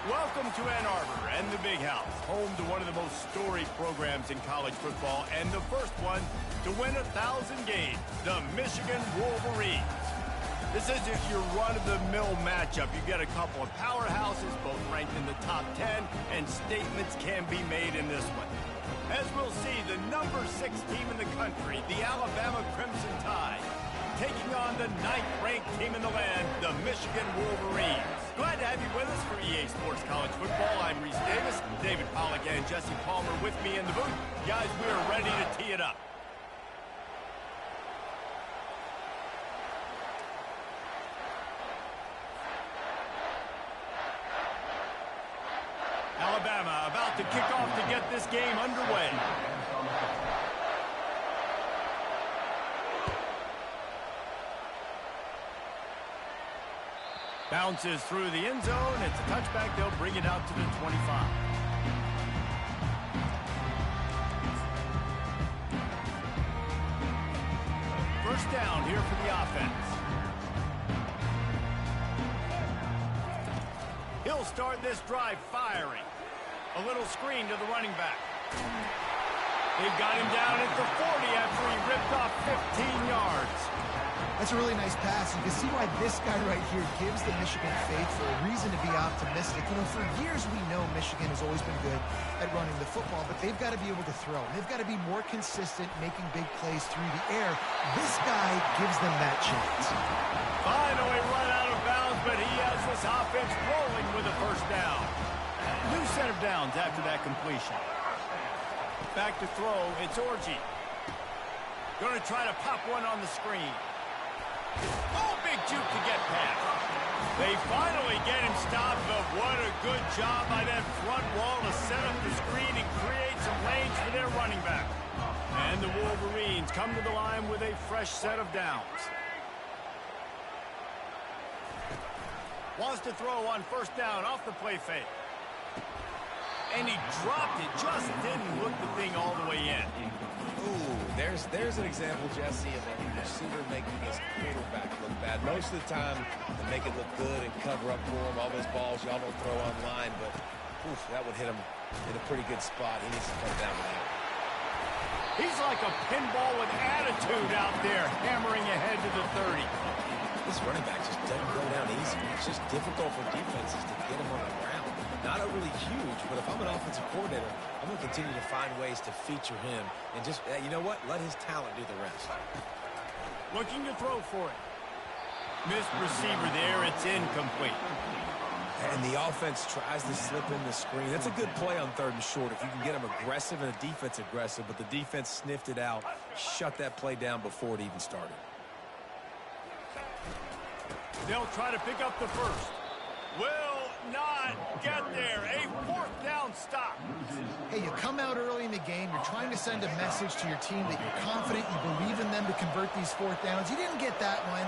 Welcome to Ann Arbor and the Big House, home to one of the most storied programs in college football, and the first one to win 1,000 games, the Michigan Wolverines. This isn't your run-of-the-mill matchup. You get a couple of powerhouses, both ranked in the top 10, and statements can be made in this one. As we'll see, the number 6 team in the country, the Alabama Crimson Tide, taking on the 9th-ranked team in the land, the Michigan Wolverines. Glad to have you with us for EA Sports College Football. I'm Reese Davis, David Pollack and Jesse Palmer with me in the booth. Guys, we are ready to tee it up. Alabama about to kick off to get this game underway. Bounces through the end zone. It's a touchback. They'll bring it out to the 25. First down here for the offense. He'll start this drive firing. A little screen to the running back. They've got him down at the 40 after he ripped off 15 yards. That's a really nice pass. You can see why this guy right here gives the Michigan faith for a reason to be optimistic. You know, for years we know Michigan has always been good at running the football, but they've got to be able to throw. They've got to be more consistent making big plays through the air. This guy gives them that chance. Finally run out of bounds, but he has this offense rolling with a first down. New set of downs after that completion. Back to throw, it's Orji. Going to try to pop one on the screen. Oh, big juke to get past. They finally get him stopped, but what a good job by that front wall to set up the screen and create some range for their running back. And the Wolverines come to the line with a fresh set of downs. Wants to throw on first down off the play fake. And he dropped it, just didn't look the thing all the way in. Ooh, there's an example, Jesse, of a receiver making his quarterback look bad. Most of the time, they make it look good and cover up for him. All those balls y'all don't throw online, but oof, that would hit him in a pretty good spot. He needs to come down with that. He's like a pinball with attitude out there, hammering ahead to the 30. This running back just doesn't go down easy. It's just difficult for defenses to get him on the ground. Not overly huge, but if I'm an offensive coordinator, I'm going to continue to find ways to feature him and just, you know what, let his talent do the rest. Looking to throw for it. Missed receiver there, it's incomplete. And the offense tries to slip in the screen. That's a good play on 3rd and short if you can get them aggressive and a defense aggressive, but the defense sniffed it out, shut that play down before it even started. They'll try to pick up the first. Will not get there. A 4th down stop. Hey, you come out early in the game. You're trying to send a message to your team that you're confident, you believe in them to convert these 4th downs. You didn't get that one,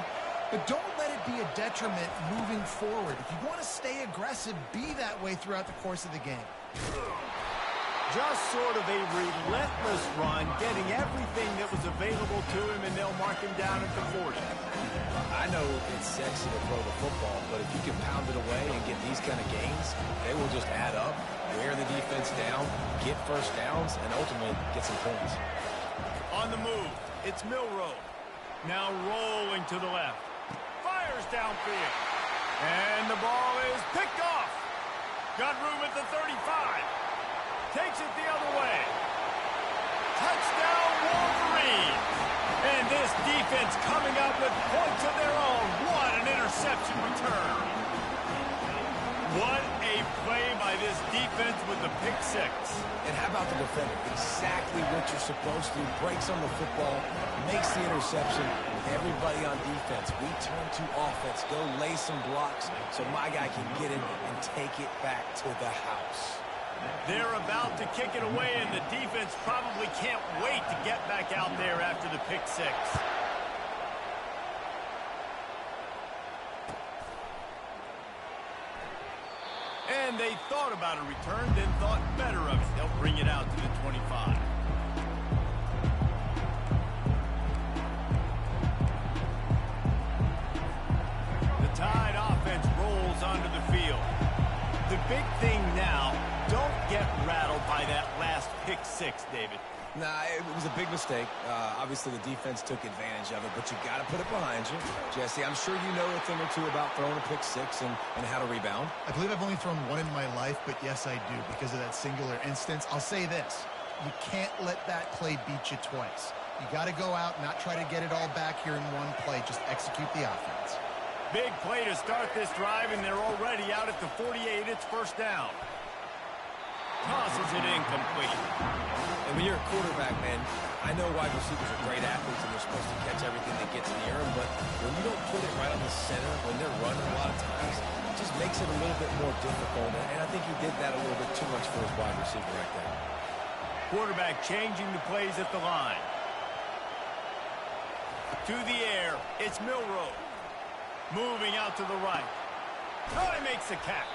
but don't let it be a detriment moving forward. If you want to stay aggressive, be that way throughout the course of the game. Just sort of a relentless run, getting everything that was available to him, and they'll mark him down at the 40. I know it's sexy to throw the football, but if you can pound it away and get these kind of gains, they will just add up, wear the defense down, get first downs, and ultimately get some points. On the move, it's Milroe. Now rolling to the left. Fires downfield. And the ball is picked off. Got room at the 35. Takes it the other way. Touchdown, Wolverines. And this defense coming up with points of their own. What an interception return. What a play by this defense with the pick six. And how about the defender? Exactly what you're supposed to do. Breaks on the football, makes the interception. Everybody on defense, we turn to offense. Go lay some blocks so my guy can get in and take it back to the house. They're about to kick it away, and the defense probably can't wait to get back out there after the pick six. And they thought about a return, then thought better of it. They'll bring it out to the 25. The Tide offense rolls onto the field. The big thing now, don't get rattled by that last pick 6, David. Nah, it was a big mistake. Obviously, the defense took advantage of it, but you got to put it behind you. Jesse, I'm sure you know a thing or two about throwing a pick six and how to rebound. I believe I've only thrown one in my life, but yes, I do because of that singular instance. I'll say this. You can't let that play beat you twice. You got to go out, not try to get it all back here in one play. Just execute the offense. Big play to start this drive, and they're already out at the 48. It's first down. Tosses it incomplete. And when you're a quarterback, man, I know wide receivers are great athletes and they're supposed to catch everything that gets near them, but when you don't put it right on the center, when they're running a lot of times, it just makes it a little bit more difficult. And I think he did that a little bit too much for his wide receiver right there. Quarterback changing the plays at the line. To the air, it's Milroe. Moving out to the right. Oh, he makes the catch.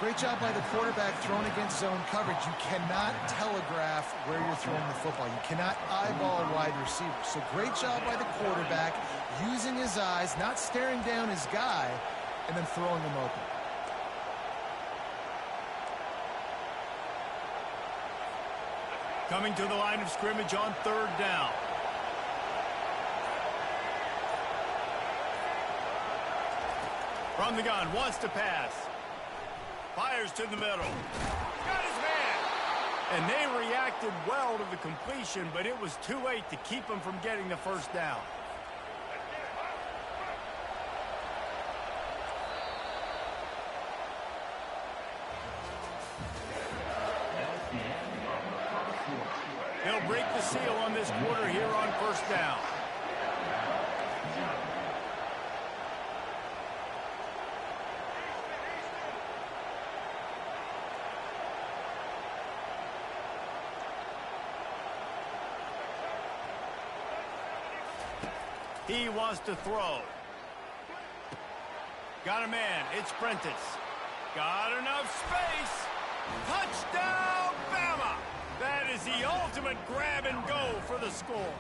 Great job by the quarterback thrown against zone coverage. You cannot telegraph where you're throwing the football. You cannot eyeball a wide receiver. So great job by the quarterback using his eyes, not staring down his guy, and then throwing him open. Coming to the line of scrimmage on third down. From the gun, wants to pass. Fires to the middle. Got his man. And they reacted well to the completion, but it was too late to keep him from getting the first down. He'll break the seal on this quarter here on first down. He wants to throw. Got a man. It's Prentice. Got enough space. Touchdown, Bama! That is the ultimate grab and go for the score.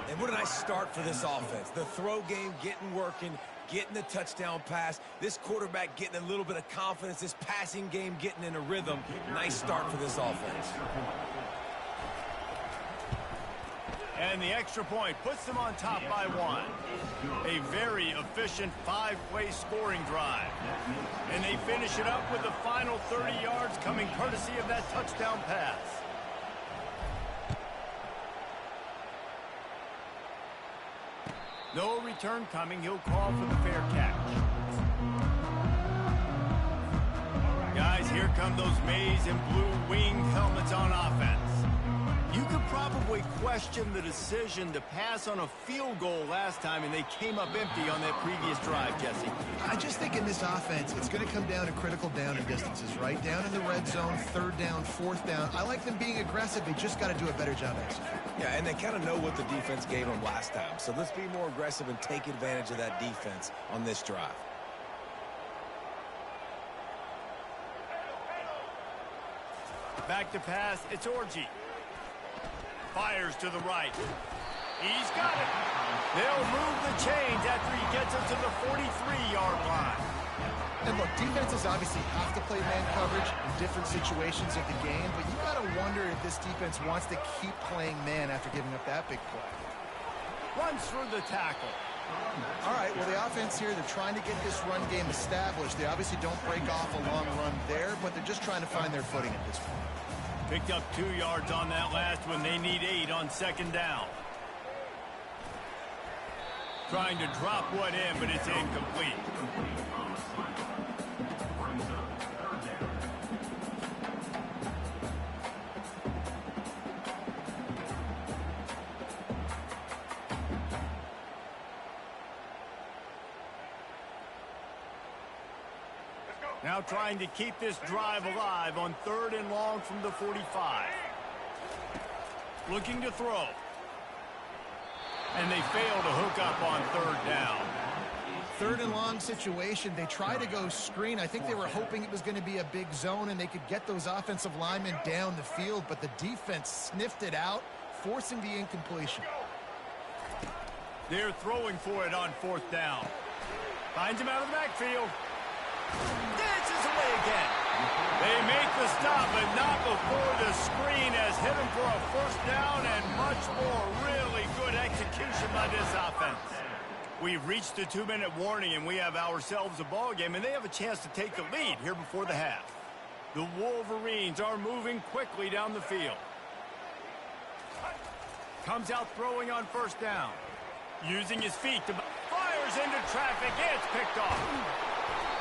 And what a nice start for this offense. The throw game getting working, getting the touchdown pass. This quarterback getting a little bit of confidence. This passing game getting in a rhythm. Nice start for this offense. And the extra point puts them on top by 1. A very efficient 5-play scoring drive. And they finish it up with the final 30 yards coming courtesy of that touchdown pass. No return coming. He'll call for the fair catch. Guys, here come those maize and blue winged helmets on offense. You could probably question the decision to pass on a field goal last time, and they came up empty on that previous drive, Jesse. I just think in this offense, it's going to come down to critical down and distances, right? Down in the red zone, third down, fourth down. I like them being aggressive. They just got to do a better job executing. Yeah, and they kind of know what the defense gave them last time. So let's be more aggressive and take advantage of that defense on this drive. Back to pass, it's Orji. Fires to the right. He's got it. They'll move the chains after he gets it to the 43-yard line. And look, defenses obviously have to play man coverage in different situations of the game, but you got to wonder if this defense wants to keep playing man after giving up that big play. Runs for the tackle. All right, well, the offense here, they're trying to get this run game established. They obviously don't break off a long run there, but they're just trying to find their footing at this point. Picked up 2 yards on that last one. They need 8 on second down. Trying to drop one in, but it's incomplete. Now trying to keep this drive alive on 3rd and long from the 45. Looking to throw. And they fail to hook up on 3rd down. 3rd and long situation. They try to go screen. I think they were hoping it was going to be a big zone and they could get those offensive linemen down the field, but the defense sniffed it out, forcing the incompletion. They're throwing for it on 4th down. Finds him out of the backfield. Dances away again. They make the stop, but not before the screen has hit him for a first down and much more. Really good execution by this offense. We've reached the 2-minute warning, and we have ourselves a ball game, and they have a chance to take the lead here before the half. The Wolverines are moving quickly down the field. Comes out throwing on first down. Using his feet to fires into traffic. It's picked off.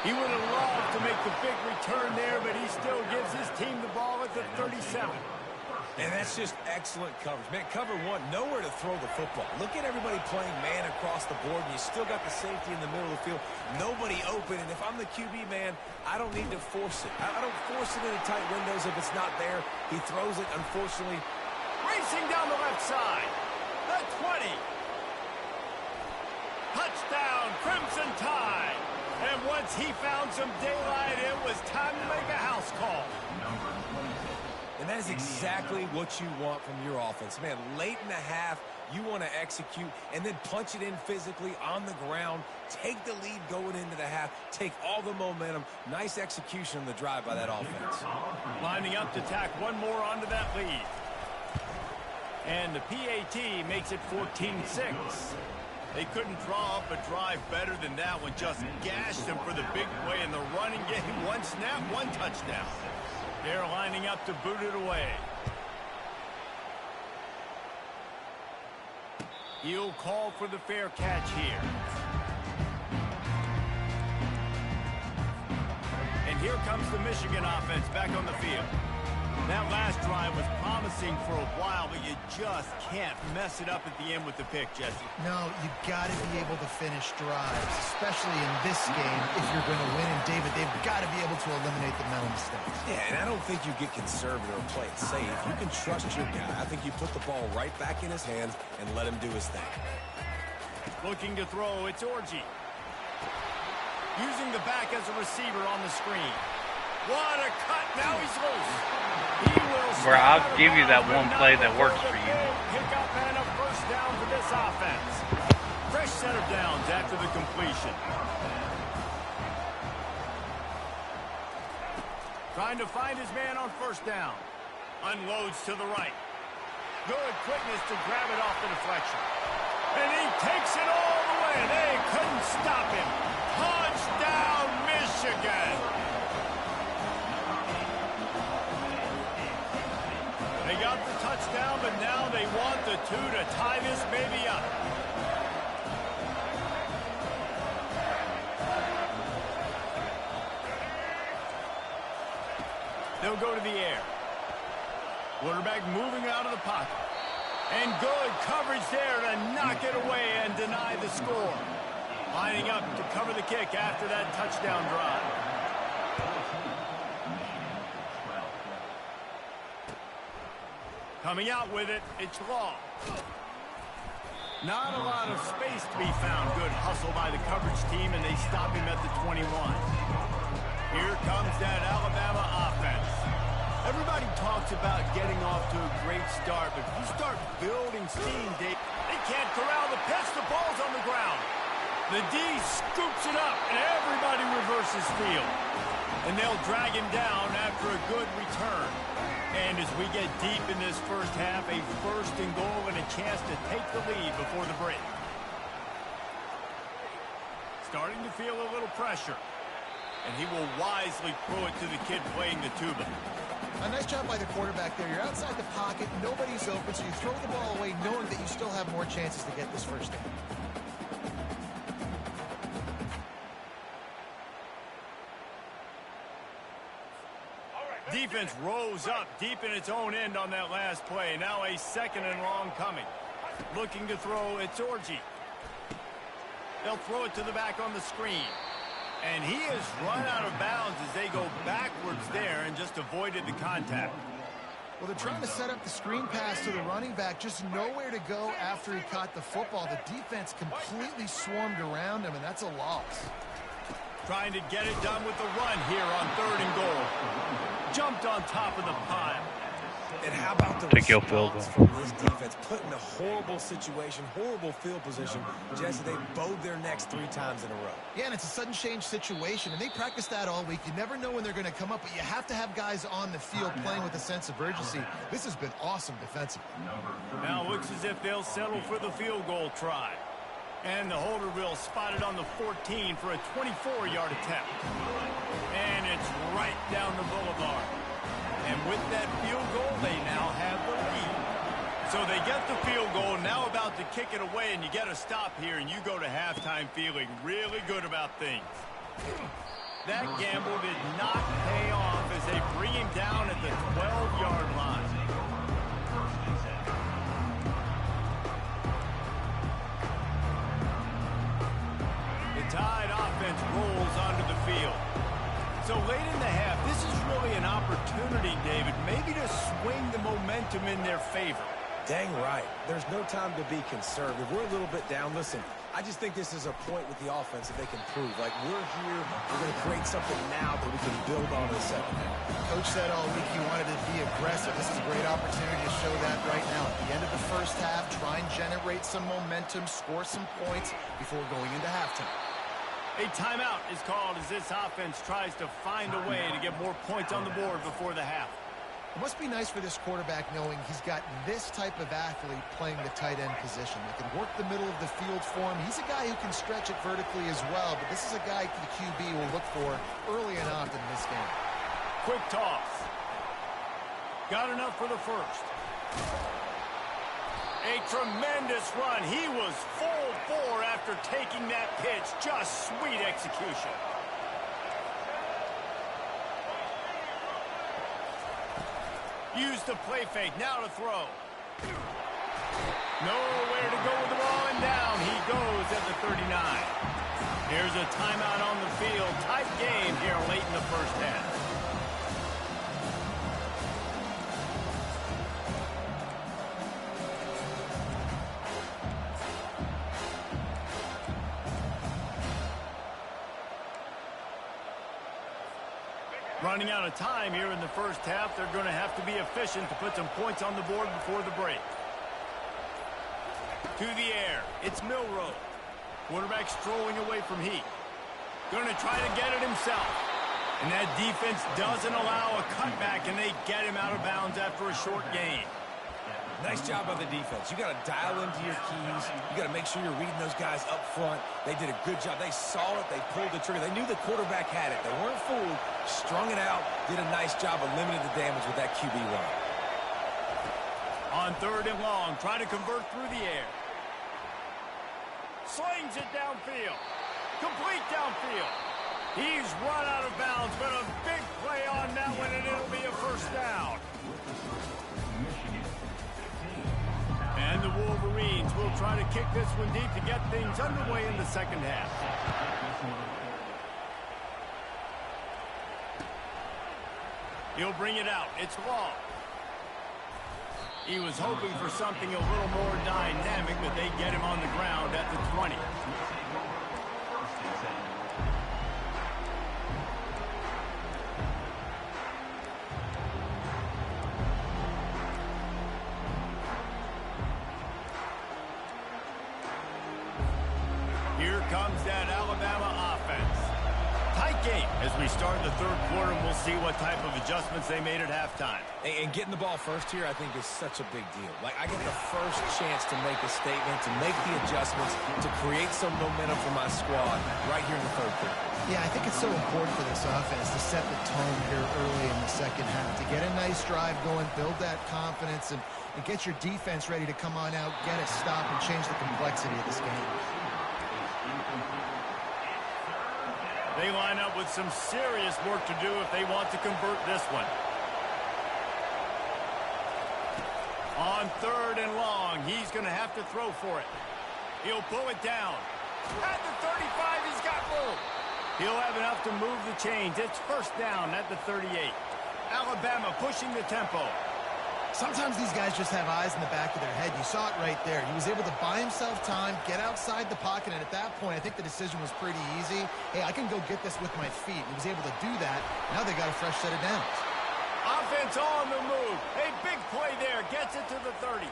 He would have loved to make the big return there, but he still gives his team the ball at the 37. And that's just excellent coverage. Man, cover one, nowhere to throw the football. Look at everybody playing man across the board, and you still got the safety in the middle of the field. Nobody open, and if I'm the QB, man, I don't need to force it. I don't force it into tight windows if it's not there. He throws it, unfortunately. Racing down the left side. The 20. Touchdown, Crimson Tide. And once he found some daylight, it was time to make a house call. And that is exactly what you want from your offense. Man, late in the half, you want to execute and then punch it in physically on the ground. Take the lead going into the half. Take all the momentum. Nice execution on the drive by that offense. Lining up to tack one more onto that lead. And the PAT makes it 14-6. They couldn't draw up a drive better than that one. Just gashed them for the big play in the running game. One snap, one touchdown. They're lining up to boot it away. He'll call for the fair catch here. And here comes the Michigan offense back on the field. That last drive was promising for a while, but you just can't mess it up at the end with the pick, Jesse. No, you got to be able to finish drives, especially in this game if you're going to win. And, David, they've got to be able to eliminate the mental mistakes. Yeah, and I don't think you get conservative or play it safe. You can trust your guy. I think you put the ball right back in his hands and let him do his thing. Looking to throw, it's Orji. Using the back as a receiver on the screen. What a cut, now he's loose. Where I'll give you that one play that works for you. Pick up and a first down for this offense. Fresh set of downs after the completion. Trying to find his man on first down. Unloads to the right. Good quickness to grab it off the deflection. And he takes it all the way. They couldn't stop him. Touchdown, Michigan. They got the touchdown, but now they want the two to tie this baby up. They'll go to the air. Quarterback moving out of the pocket. And good coverage there to knock it away and deny the score. Lining up to cover the kick after that touchdown drive. Coming out with it, it's Law. Not a lot of space to be found. Good hustle by the coverage team, and they stop him at the 21. Here comes that Alabama offense. Everybody talks about getting off to a great start, but if you start building steam, they can't corral the pitch. The ball's on the ground. The D scoops it up, and everybody reverses field. And they'll drag him down after a good return. And as we get deep in this first half, a first and goal and a chance to take the lead before the break. Starting to feel a little pressure. And he will wisely throw it to the kid playing the tuba. A nice job by the quarterback there. You're outside the pocket, nobody's open, so you throw the ball away knowing that you still have more chances to get this first down. Defense rose up deep in its own end on that last play. Now a second and long coming. Looking to throw, it's Orji. They'll throw it to the back on the screen. And he is run out of bounds as they go backwards there and just avoided the contact. Well, they're trying to set up the screen pass to the running back. Just nowhere to go after he caught the football. The defense completely swarmed around him, and that's a loss. Trying to get it done with the run here on 3rd and goal. Jumped on top of the pile. And how about the Take your field goal. response from this defense? Put in a horrible situation, horrible field position. Jesse, they bowed their necks 3 times in a row. Yeah, and it's a sudden change situation, and they practice that all week. You never know when they're going to come up, but you have to have guys on the field playing with a sense of urgency. This has been awesome defensively. Now it looks as if they'll settle for the field goal try. And the holder will spot it on the 14 for a 24-yard attempt. And it's right down the boulevard. And with that field goal, they now have the lead. So they get the field goal, now about to kick it away, and you get a stop here, and you go to halftime feeling really good about things. That gamble did not pay off as they bring him down at the 12-yard line. Tide offense rolls onto the field. So late in the half, this is really an opportunity, David, maybe to swing the momentum in their favor. Dang right. There's no time to be conservative. We're a little bit down. Listen, I just think this is a point with the offense that they can prove. Like, we're here, we're going to create something now that we can build on in the second half. Coach said all week he wanted to be aggressive. This is a great opportunity to show that right now. At the end of the first half, try and generate some momentum, score some points before going into halftime. A timeout is called as this offense tries to find a way to get more points on the board before the half. It must be nice for this quarterback knowing he's got this type of athlete playing the tight end position. They can work the middle of the field for him. He's a guy who can stretch it vertically as well, but this is a guy the QB will look for early and often in this game. Quick toss. Got enough for the first. A tremendous run. He was full bore after taking that pitch. Just sweet execution. Use the play fake. Now to throw. Nowhere to go with the ball, and down he goes at the 39. Here's a timeout on the field. Tight game here late in the first half. Running out of time here in the first half. They're going to have to be efficient to put some points on the board before the break. To the air. It's Milroe. Quarterback strolling away from Heat. Going to try to get it himself. And that defense doesn't allow a cutback, and they get him out of bounds after a short gain. Nice job by the defense. You got to dial into your keys. You got to make sure you're reading those guys up front. They did a good job. They saw it. They pulled the trigger. They knew the quarterback had it. They weren't fooled. Strung it out. Did a nice job of limiting the damage with that QB run. On 3rd and long, try to convert through the air. Slings it downfield. Complete downfield. He's run out of bounds, but a big play on that one, and it'll be a first down. And the Wolverines will try to kick this one deep to get things underway in the second half. He'll bring it out. It's Law. He was hoping for something a little more dynamic, but they get him on the ground at the 20. Here comes that Alabama offense. Tight game as we start the 3rd quarter, and we'll see what type of adjustments they made at halftime. And getting the ball first here, I think, is such a big deal. Like, I get the first chance to make a statement, to make the adjustments, to create some momentum for my squad right here in the 3rd quarter. Yeah, I think it's so important for this offense to set the tone here early in the second half, to get a nice drive going, build that confidence, and get your defense ready to come on out, get a stop, and change the complexity of this game. They line up with some serious work to do if they want to convert this one. On 3rd and long, he's going to have to throw for it. He'll pull it down. At the 35, he's got room. He'll have enough to move the chains. It's first down at the 38. Alabama pushing the tempo. Sometimes these guys just have eyes in the back of their head. You saw it right there. He was able to buy himself time, get outside the pocket, and at that point, I think the decision was pretty easy. Hey, I can go get this with my feet. He was able to do that. Now they got a fresh set of downs. Offense on the move. A big gets it to the 30.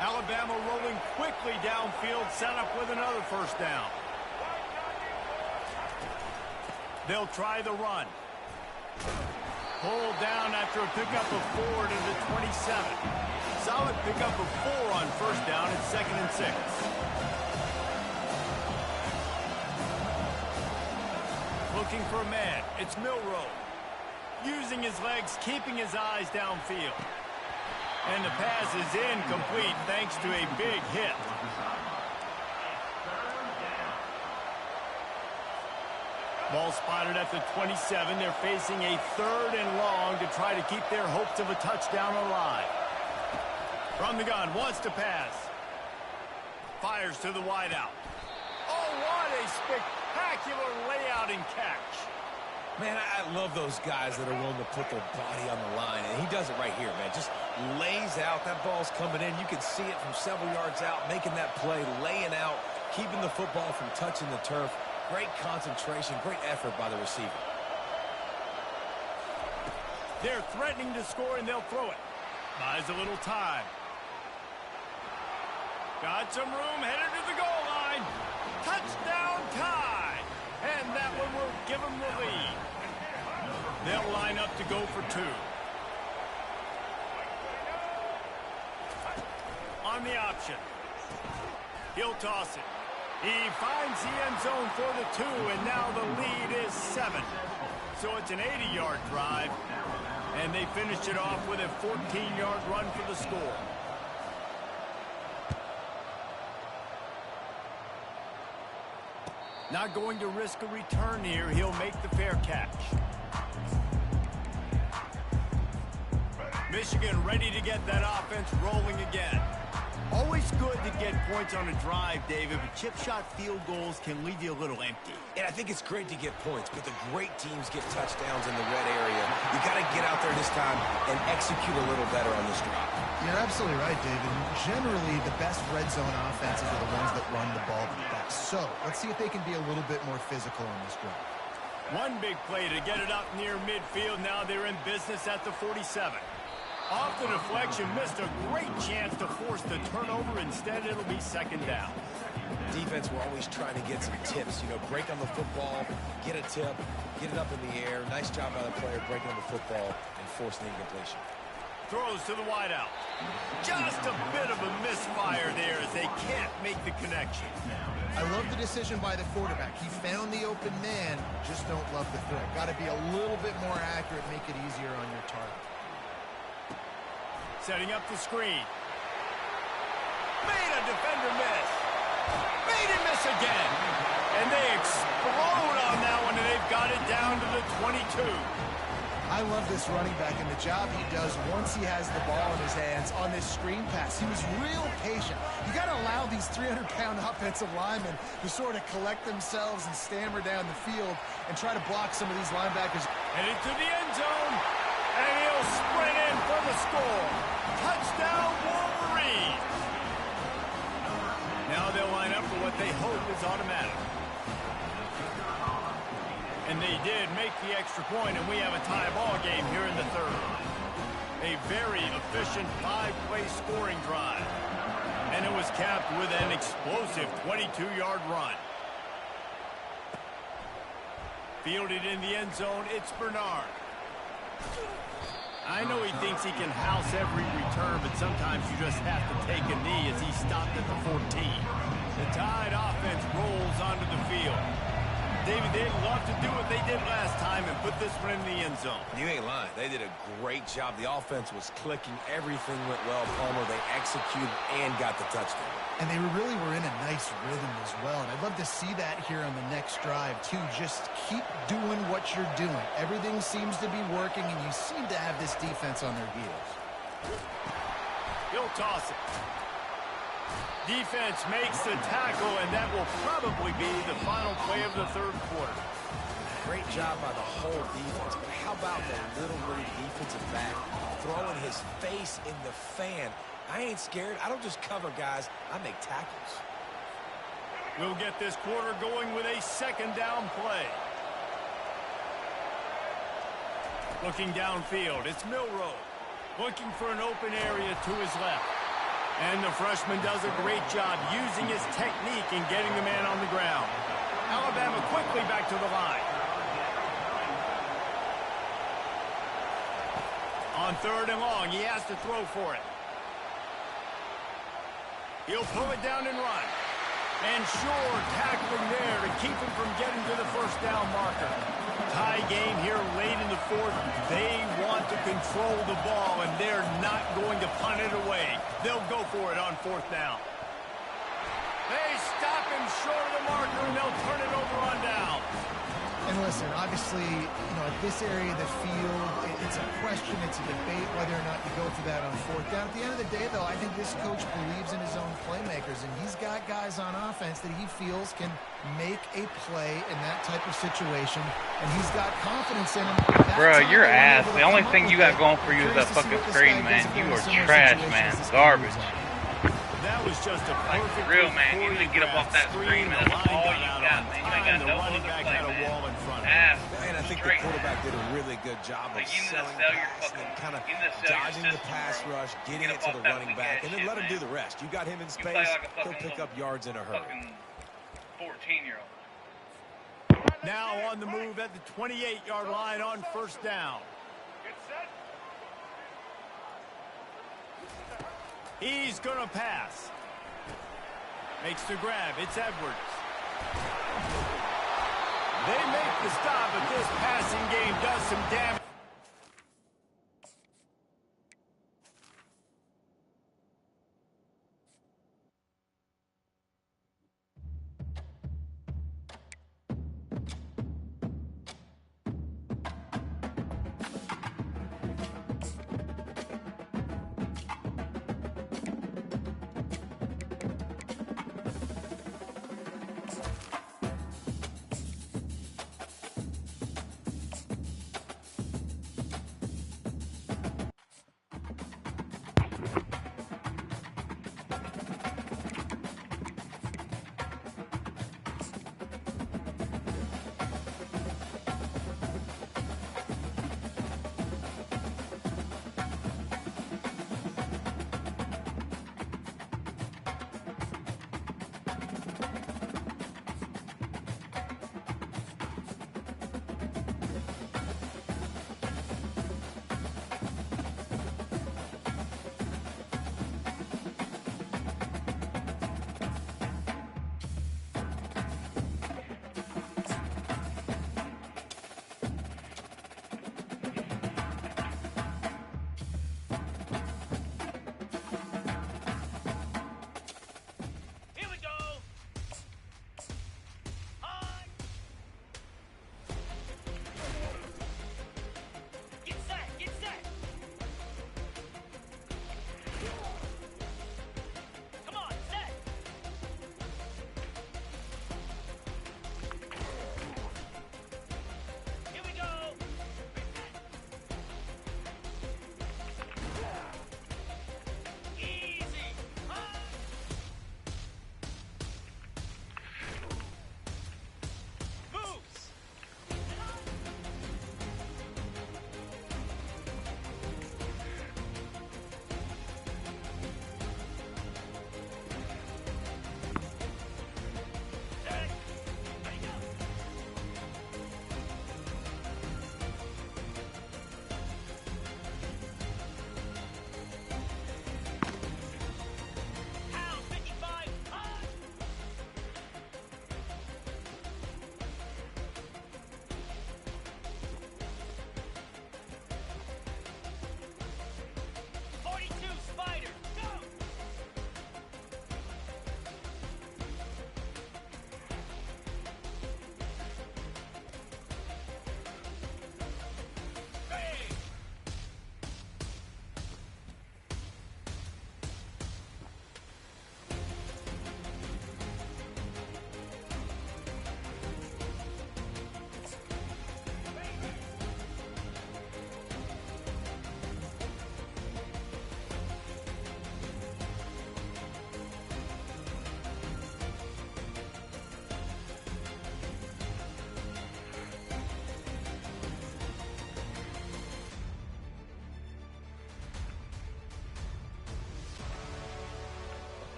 Alabama rolling quickly downfield, set up with another first down. They'll try the run. Pulled down after a pickup of 4 to the 27. Solid pickup of 4 on first down at 2nd and 6. Looking for a man. It's Milroe. Using his legs, keeping his eyes downfield. And the pass is incomplete thanks to a big hit. Ball spotted at the 27. They're facing a 3rd and long to try to keep their hopes of a touchdown alive. From the gun, wants to pass. Fires to the wideout. Oh, what a spectacular layout and catch. Man, I love those guys that are willing to put their body on the line, and he does it right here, man. Just lays out. That ball's coming in. You can see it from several yards out, making that play, laying out, keeping the football from touching the turf. Great concentration, great effort by the receiver. They're threatening to score, and they'll throw it. Buys a little time. Got some room, headed to the goal line. Touchdown tie. And that one will give them the lead. They'll line up to go for 2. On the option. He'll toss it. He finds the end zone for the 2, and now the lead is 7. So it's an 80-yard drive, and they finish it off with a 14-yard run for the score. Not going to risk a return here. He'll make the fair catch. Michigan ready to get that offense rolling again. Always good to get points on a drive, David, but chip shot field goals can leave you a little empty. And I think it's great to get points, but the great teams get touchdowns in the red area. You got to get out there this time and execute a little better on this drive. You're absolutely right, David. Generally, the best red zone offenses are the ones that run the ball the best. So let's see if they can be a little bit more physical on this drive. One big play to get it up near midfield. Now they're in business at the 47. Off the deflection, missed a great chance to force the turnover. Instead, it'll be 2nd down. Defense, we're always trying to get some tips. You know, break on the football, get a tip, get it up in the air. Nice job by the player breaking on the football and forcing the incompletion. Throws to the wideout. Just a bit of a misfire there as they can't make the connection. I love the decision by the quarterback. He found the open man, just don't love the throw. Got to be a little bit more accurate, make it easier on your target. Setting up the screen. Made a defender miss. Made him miss again. And they explode on that one, and they've got it down to the 22. I love this running back and the job he does once he has the ball in his hands on this screen pass. He was real patient. You got to allow these 300-pound offensive linemen to sort of collect themselves and stammer down the field and try to block some of these linebackers. And into the end zone. And he'll sprint in for the score. Touchdown, Wolverine. Now they'll line up for what they hope is automatic. And they did make the extra point, and we have a tie ball game here in the 3rd. A very efficient 5-play scoring drive. And it was capped with an explosive 22-yard run. Fielded in the end zone, it's Bernard. I know he thinks he can house every return, but sometimes you just have to take a knee as he stopped at the 14. The Tide offense rolls onto the field. David, they'd love to do what they did last time and put this one in the end zone. You ain't lying. They did a great job. The offense was clicking. Everything went well, Palmer. They executed and got the touchdown. And they really were in a nice rhythm as well. And I'd love to see that here on the next drive, too. Just keep doing what you're doing. Everything seems to be working, and you seem to have this defense on their heels. He'll toss it. Defense makes the tackle, and that will probably be the final play of the 3rd quarter. Great job by the whole defense, but how about the little league defensive back throwing his face in the fan? I ain't scared. I don't just cover guys. I make tackles. We'll get this quarter going with a 2nd down play. Looking downfield, it's Milroe. Looking for an open area to his left. And the freshman does a great job using his technique and getting the man on the ground. Alabama quickly back to the line. On 3rd and long, he has to throw for it. He'll pull it down and run. And sure, tackling there to keep him from getting to the first down marker. Tie game here late in the 4th. They want to control the ball, and they're not going to punt it away. They'll go for it on 4th down. They stop him short of the marker, and they'll turn it over on down. And listen, obviously, at this area of the field, it's a question, it's a debate whether or not you go for that on 4th down. At the end of the day, though, I think this coach believes in his own playmakers, and he's got guys on offense that he feels can make a play in that type of situation, and he's got confidence in him. Bro, you're ass. The only thing you got going for you is that fucking screen, man. You are trash, man. Garbage. That was just a perfect real, man. You need to get up off that screen, man. That's all you got, man. You ain't got no other play, man. And I think the quarterback did a really good job of selling past and kind of dodging the pass rush, getting it to the running back, and then let him do the rest. You got him in space, he'll pick up yards in a hurry. 14-year-old. Now on the move at the 28-yard line on 1st down. He's going to pass. Makes the grab. It's Edwards. They make the stop, but this passing game does some damage.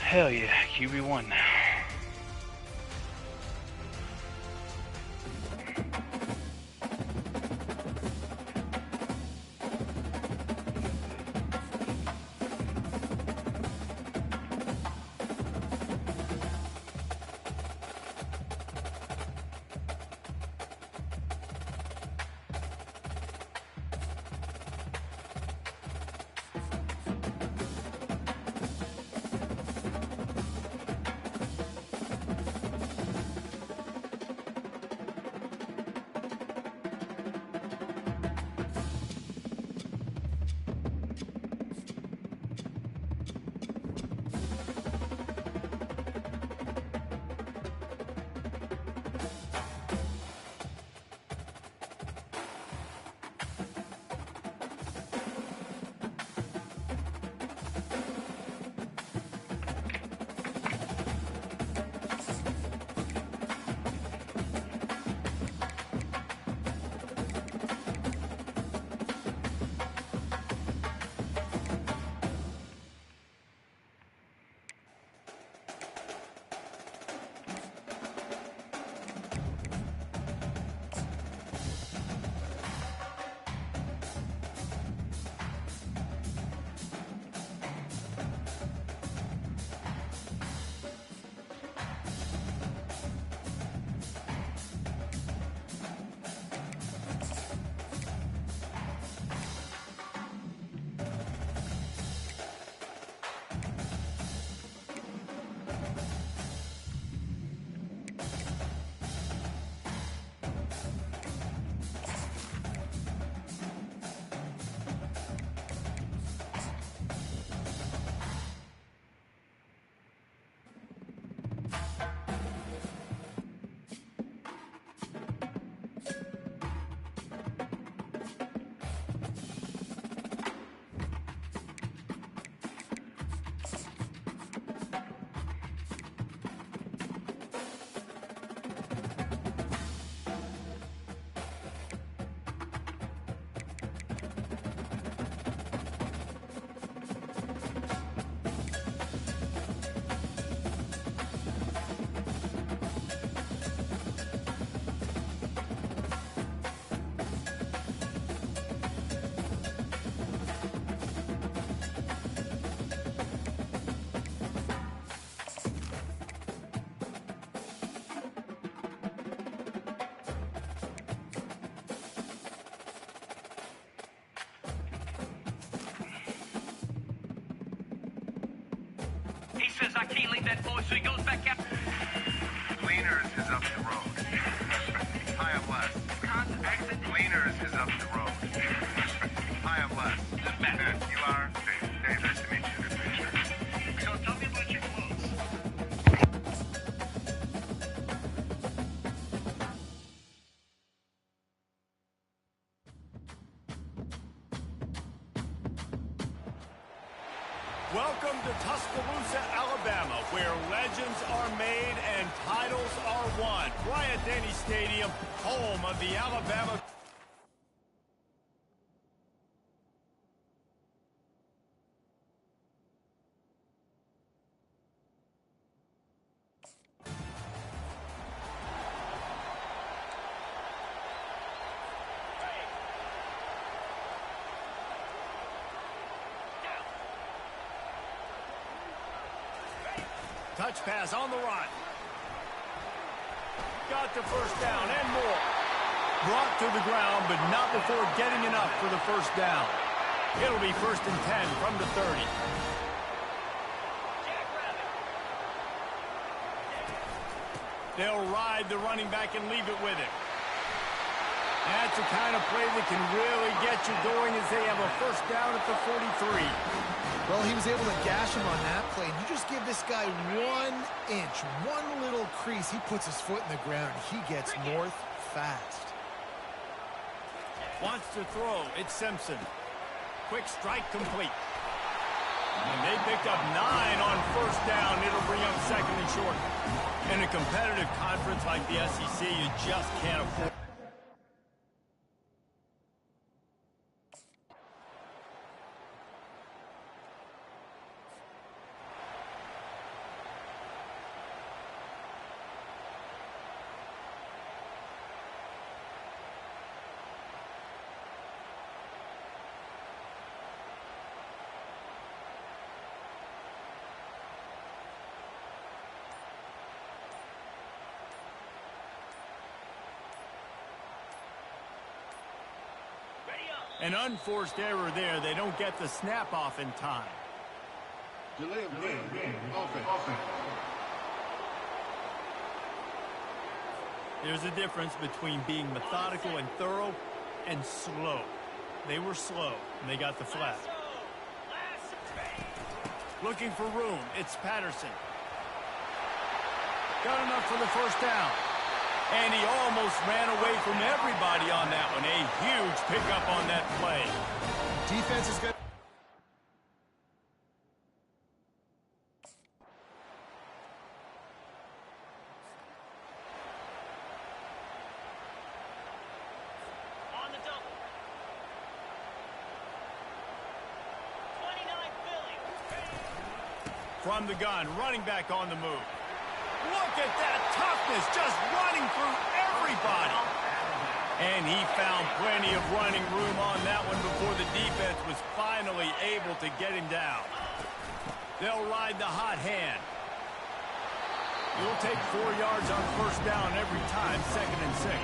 Hell yeah, QB1. He says I can't leave that boy, so he goes back out. Cleaners is up the road. Hi, I'm Les. Exit. Cleaners is up the road. Hi, I'm Les. You are? Dave, nice to meet you. Good to meet you. So tell me about your clothes. Welcome to Tuscaloosa, Alabama, where legends are made and titles are won. Bryant-Denny Stadium, home of the Alabama. Touch pass on the run. Got the first down and more. Brought to the ground, but not before getting enough for the first down. It'll be 1st and 10 from the 30. They'll ride the running back and leave it with him. That's the kind of play that can really get you going as they have a first down at the 43. Well, he was able to gash him on that play. You just give this guy 1 inch, one little crease. He puts his foot in the ground. He gets north fast. Wants to throw. It's Simpson. Quick strike complete. And they picked up 9 on first down. It'll bring up 2nd and short. In a competitive conference like the SEC, you just can't afford. An unforced error there. They don't get the snap off in time. Delay of game. Offense. There's a difference between being methodical and thorough and slow. They were slow, and they got the flag. Looking for room. It's Patterson. Got enough for the first down. And he almost ran away from everybody on that one. A huge pickup on that play. Defense is good. On the double. 29 Philly. From the gun, running back on the move. Look at that toughness, just running through everybody. And he found plenty of running room on that one before the defense was finally able to get him down. They'll ride the hot hand. You'll take 4 yards on first down every time, 2nd and 6.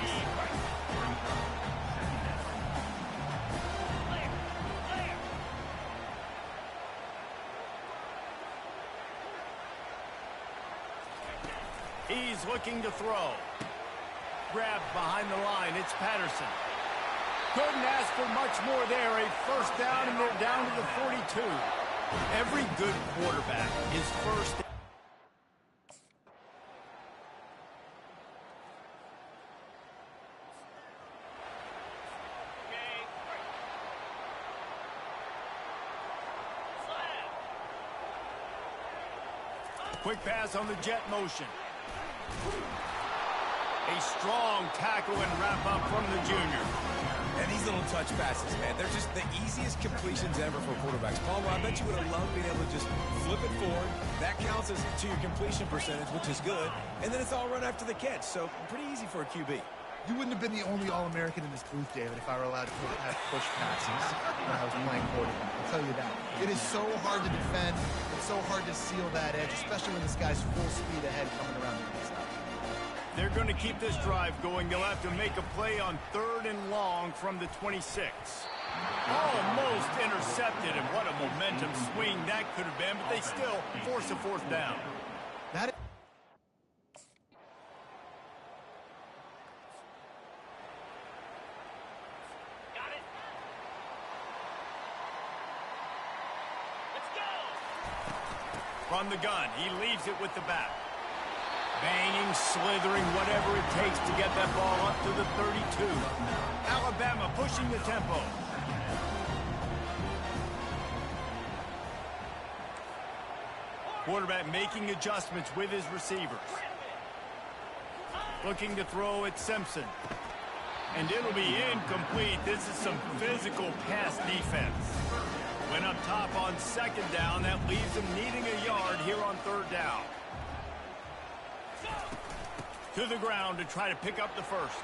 He's looking to throw. Grabbed behind the line. It's Patterson. Couldn't ask for much more there. A first down, and they're down to the 42. Every good quarterback is first. Quick pass on the jet motion. A strong tackle and wrap up from the junior. And these little touch passes, man, they're just the easiest completions ever for quarterbacks. Palmer, I bet you would have loved being able to just flip it forward. That counts as to your completion percentage, which is good. And then it's all run after the catch, so pretty easy for a QB. You wouldn't have been the only All-American in this booth, David, if I were allowed to have push passes when I was playing quarterback. I'll tell you that. It is so hard to defend. It's so hard to seal that edge, especially when this guy's full speed ahead coming around the inside. They're going to keep this drive going. They'll have to make a play on 3rd and long from the 26. Almost intercepted, and what a momentum swing that could have been, but they still force a 4th down. That is Got it. Let's go. From the gun, he leaves it with the back. Banging, slithering, whatever it takes to get that ball up to the 32. Alabama pushing the tempo. Quarterback making adjustments with his receivers. Looking to throw at Simpson. And it'll be incomplete. This is some physical pass defense. Went up top on 2nd down. That leaves him needing a yard here on 3rd down. To the ground to try to pick up the first.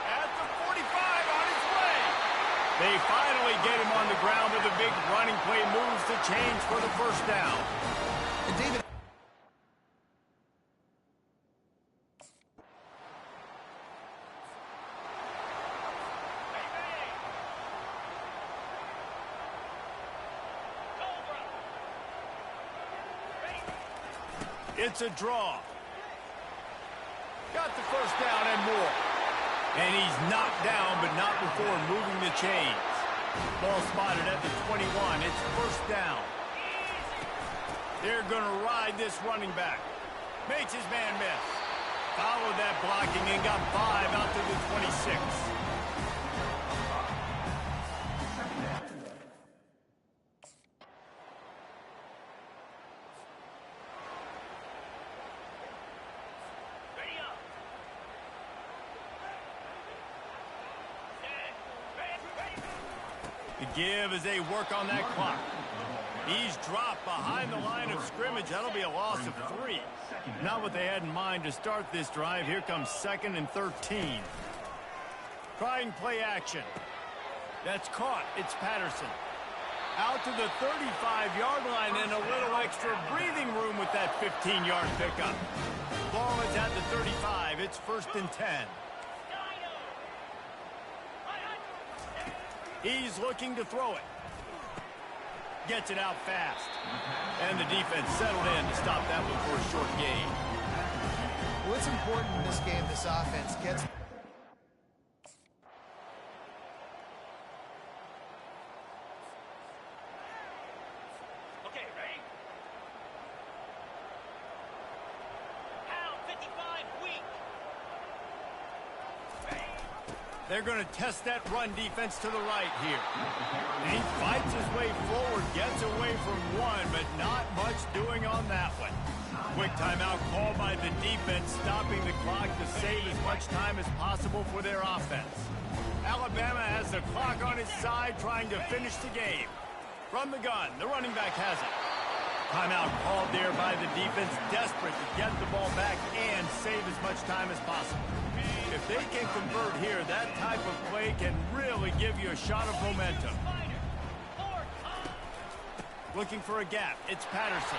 At the 45 on his way. They finally get him on the ground with a big running play. Moves the change for the first down. and David. It's a draw. Got the first down and more. And he's knocked down, but not before moving the chains. Ball spotted at the 21. It's first down. They're going to ride this running back. Makes his man miss. Followed that blocking and got 5 out to the 26. The give as they work on that clock. He's dropped behind the line of scrimmage. That'll be a loss of 3. Not what they had in mind to start this drive. Here comes 2nd and 13. Trying play action. That's caught. It's Patterson. Out to the 35-yard line and a little extra breathing room with that 15-yard pickup. Ball is at the 35. It's 1st and 10. He's looking to throw it. Gets it out fast. And the defense settled in to stop that one for a short gain. Well, it's important in this game this offense gets... Okay, ready? Pound 55 weak. They're going to test that run defense to the right here. And he fights his way forward, gets away from one, but not much doing on that one. Quick timeout called by the defense, stopping the clock to save as much time as possible for their offense. Alabama has the clock on his side, trying to finish the game. From the gun, the running back has it. Timeout called there by the defense, desperate to get the ball back and save as much time as possible. If they can convert here, that type of play can really give you a shot of momentum. Looking for a gap, it's Patterson.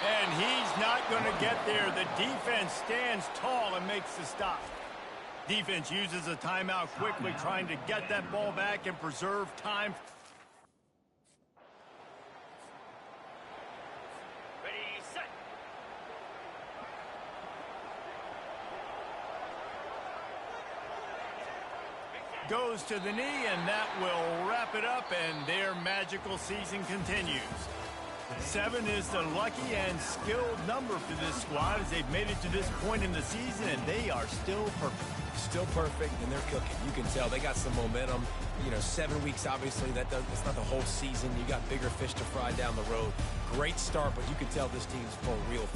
And he's not going to get there. The defense stands tall and makes the stop. Defense uses a timeout quickly, trying to get that ball back and preserve time. Ready, set. Goes to the knee, and that will wrap it up, and their magical season continues. 7 is the lucky and skilled number for this squad as they've made it to this point in the season, and they are still perfect. Still perfect, and they're cooking. You can tell they got some momentum. You know, 7 weeks, obviously, it's not the whole season. You got bigger fish to fry down the road. Great start, but you can tell this team's for real.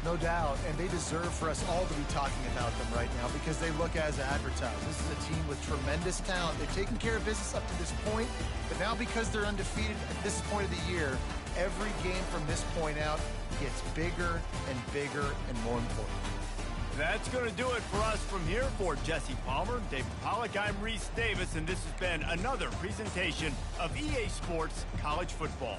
No doubt, and they deserve for us all to be talking about them right now because they look as advertised. This is a team with tremendous talent. They've taken care of business up to this point, but now because they're undefeated at this point of the year, every game from this point out gets bigger and bigger and more important. That's going to do it for us from here. For Jesse Palmer, David Pollack, I'm Reese Davis, and this has been another presentation of EA Sports College Football.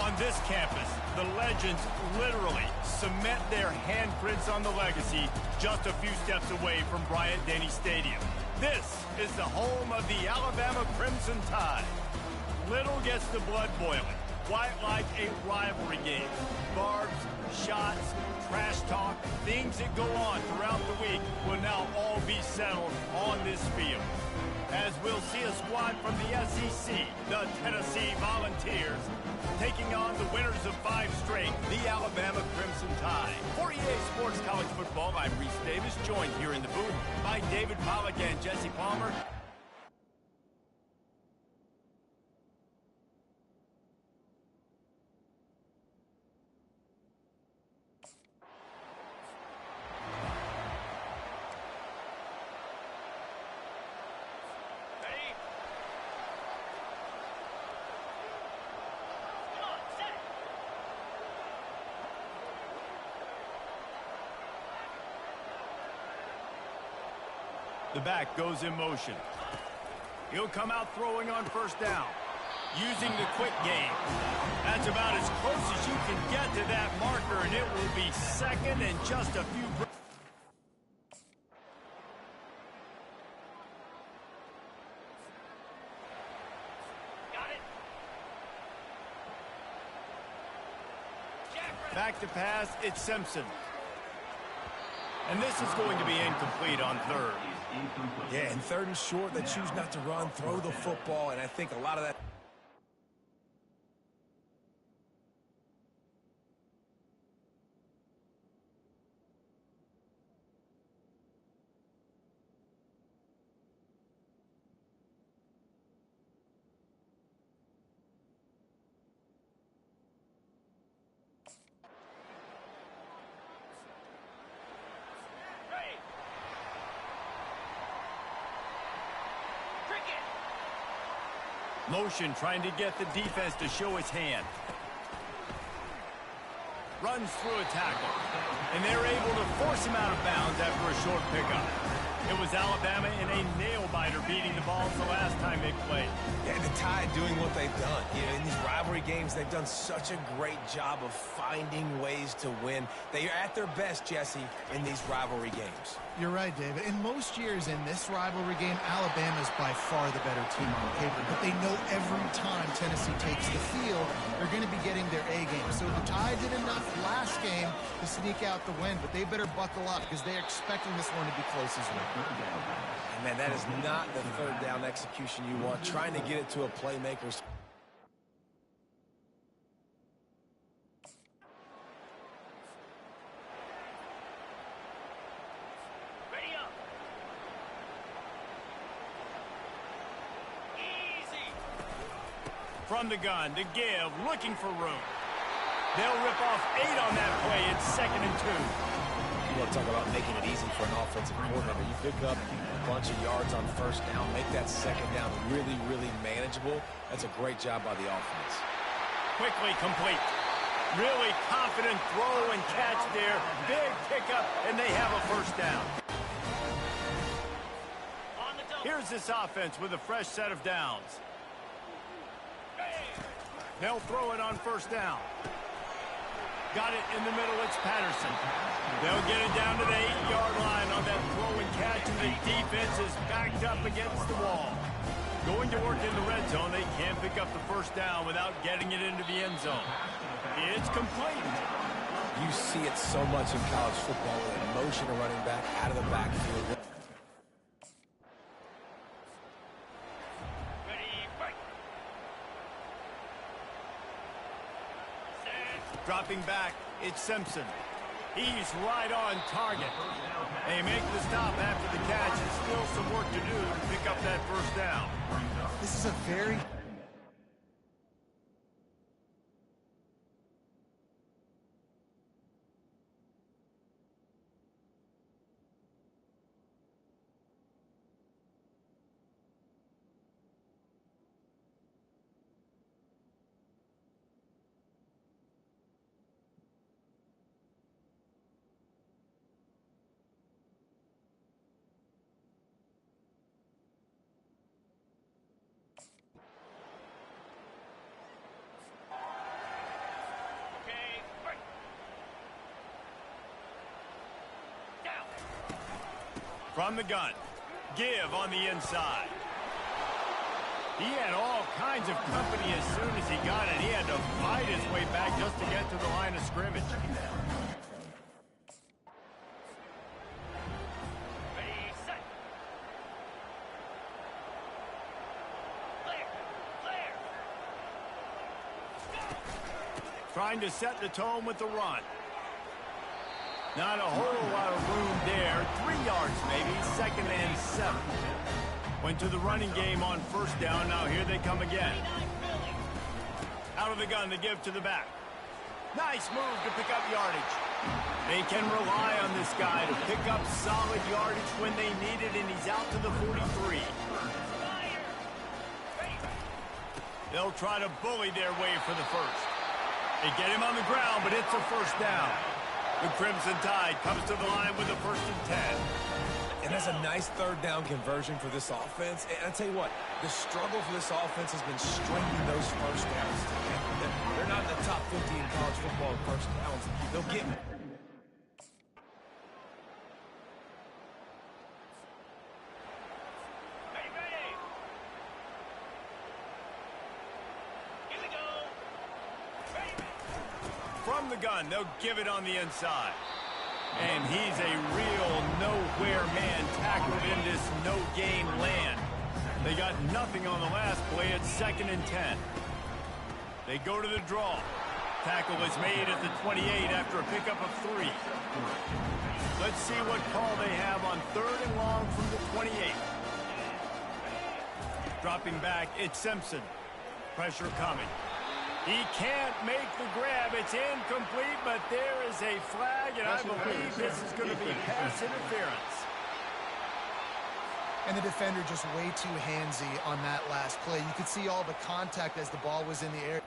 On this campus, the legends literally cement their handprints on the legacy just a few steps away from Bryant-Denny Stadium. This is the home of the Alabama Crimson Tide. Little gets the blood boiling, quite like a rivalry game. Barbs, shots, trash talk, things that go on throughout the week will now all be settled on this field. As we'll see a squad from the SEC, the Tennessee Volunteers, taking on the winners of 5 straight, the Alabama Crimson Tide. For EA Sports College Football, I'm Reese Davis, joined here in the booth by David Pollack and Jesse Palmer. The back goes in motion. He'll come out throwing on first down. Using the quick game. That's about as close as you can get to that marker, and it will be second and just a few. Got it. Back to pass, it's Simpson. And this is going to be incomplete on third. Yeah, and third and short, they choose not to run, throw the football, and I think a lot of that. Ready. Cricket. Motion trying to get the defense to show his hand. Runs through a tackle. And they're able to force him out of bounds after a short pickup. It was Alabama in a nail-biter beating the Vols the last time they played. Yeah, the Tide doing what they've done. You know, in these rivalry games, they've done such a great job of finding ways to win. They are at their best, Jesse, in these rivalry games. You're right, David. In most years in this rivalry game, Alabama's by far the better team on paper, but they know every time Tennessee takes the field, they're going to be getting their A game. So the Tide did enough last game to sneak out the win, but they better buckle up because they're expecting this one to be close as well. And man, that is not the third down execution you want. Trying to get it to a playmaker. Ready up. Easy. From the gun to give, looking for room. They'll rip off 8 on that play. It's 2nd and 2. You want to talk about making it easy for an offensive coordinator. You pick up a bunch of yards on first down, make that second down really, really manageable. That's a great job by the offense. Quickly complete. Really confident throw and catch there. Big pickup, and they have a first down. On the double. Here's this offense with a fresh set of downs. They'll throw it on first down. Got it in the middle, it's Patterson. They'll get it down to the 8-yard line on that throw and catch, and the defense is backed up against the wall. Going to work in the red zone, they can't pick up the first down without getting it into the end zone. It's complete. You see it so much in college football with a motion of running back out of the backfield. Ready, fight. Set. Dropping back, it's Simpson. He's right on target. They make the stop after the catch. There's still some work to do to pick up that first down. This is a very Okay, fight. Down. From the gun, give on the inside. He had all kinds of company as soon as he got it. He had to fight his way back just to get to the line of scrimmage. Ready, set. Clear. Clear. Trying to set the tone with the run. Not a whole lot of room there. 3 yards maybe, 2nd and 7. Went to the running game on first down. Now here they come again. Out of the gun, the give to the back. Nice move to pick up yardage. They can rely on this guy to pick up solid yardage when they need it, and he's out to the 43. They'll try to bully their way for the first. They get him on the ground, but it's a first down. The Crimson Tide comes to the line with a 1st and 10. And That's a nice third down conversion for this offense. And I tell you what, the struggle for this offense has been stringing those first downs together. They're not in the top 50 in college football in first downs. They'll get me. From the gun, they'll give it on the inside. And he's a real nowhere man tackled in this no-gain land. They got nothing on the last play. It's 2nd and 10. They go to the draw. Tackle is made at the 28 after a pickup of 3. Let's see what call they have on 3rd and long from the 28. Dropping back, it's Simpson. Pressure coming. He can't make the grab. It's incomplete, but there is a flag, and I believe this is going to be pass interference. And the defender just way too handsy on that last play. You could see all the contact as the ball was in the air.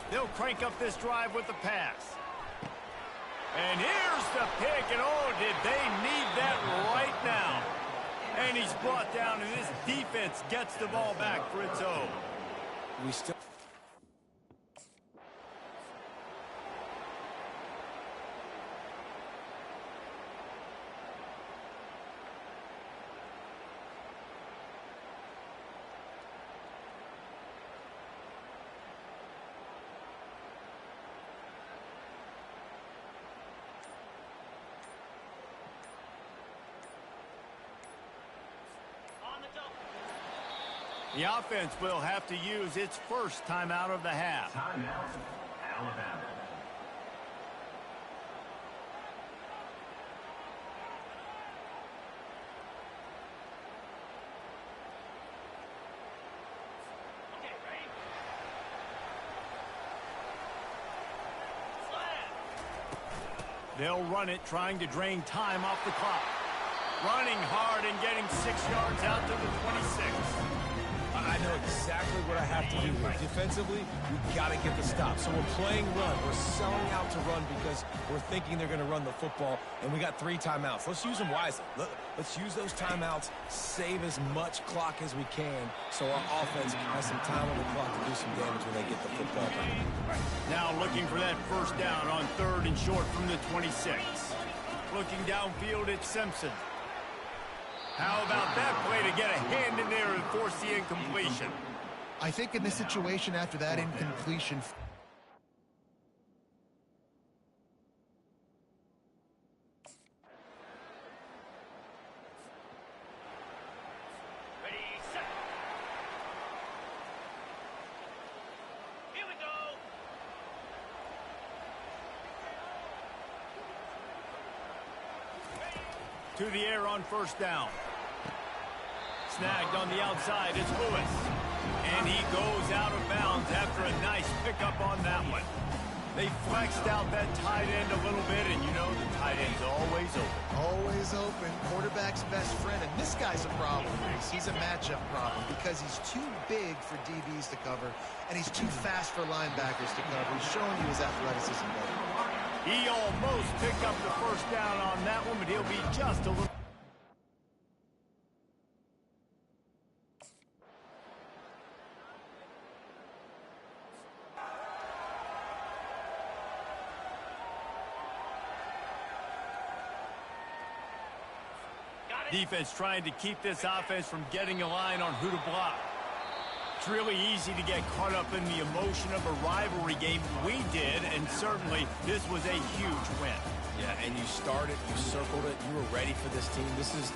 They'll crank up this drive with the pass. And here's the pick, and oh, did they need that right now. And he's brought down, and this defense gets the ball back for its own. We still... The offense will have to use its first timeout of the half. Timeout, Alabama. Okay, ready? Slam. They'll run it, trying to drain time off the clock. Running hard and getting 6 yards out to the 26. I know exactly what I have to do here. Defensively, we've got to get the stop. So we're playing run. We're selling out to run because we're thinking they're going to run the football, and we got 3 timeouts. Let's use them wisely. Let's use those timeouts, save as much clock as we can so our offense has some time on the clock to do some damage when they get the football back. Now looking for that first down on 3rd and short from the 26. Looking downfield, it's Simpson. How about that play to get a hand in there and force the incompletion? I think in this situation after that incompletion... Ready, set. Here we go. To the air on first down. Snagged on the outside, it's Lewis. And he goes out of bounds after a nice pickup on that one. They flexed out that tight end a little bit, and you know the tight end's always open. Always open, quarterback's best friend, and this guy's a problem, Reese. He's a matchup problem because he's too big for DBs to cover, and he's too fast for linebackers to cover. He's showing you his athleticism better. He almost picked up the first down on that one, but he'll be just a little... Defense trying to keep this offense from getting a line on who to block. It's really easy to get caught up in the emotion of a rivalry game. We did, and certainly this was a huge win. Yeah, and you started, you circled it, you were ready for this team. This is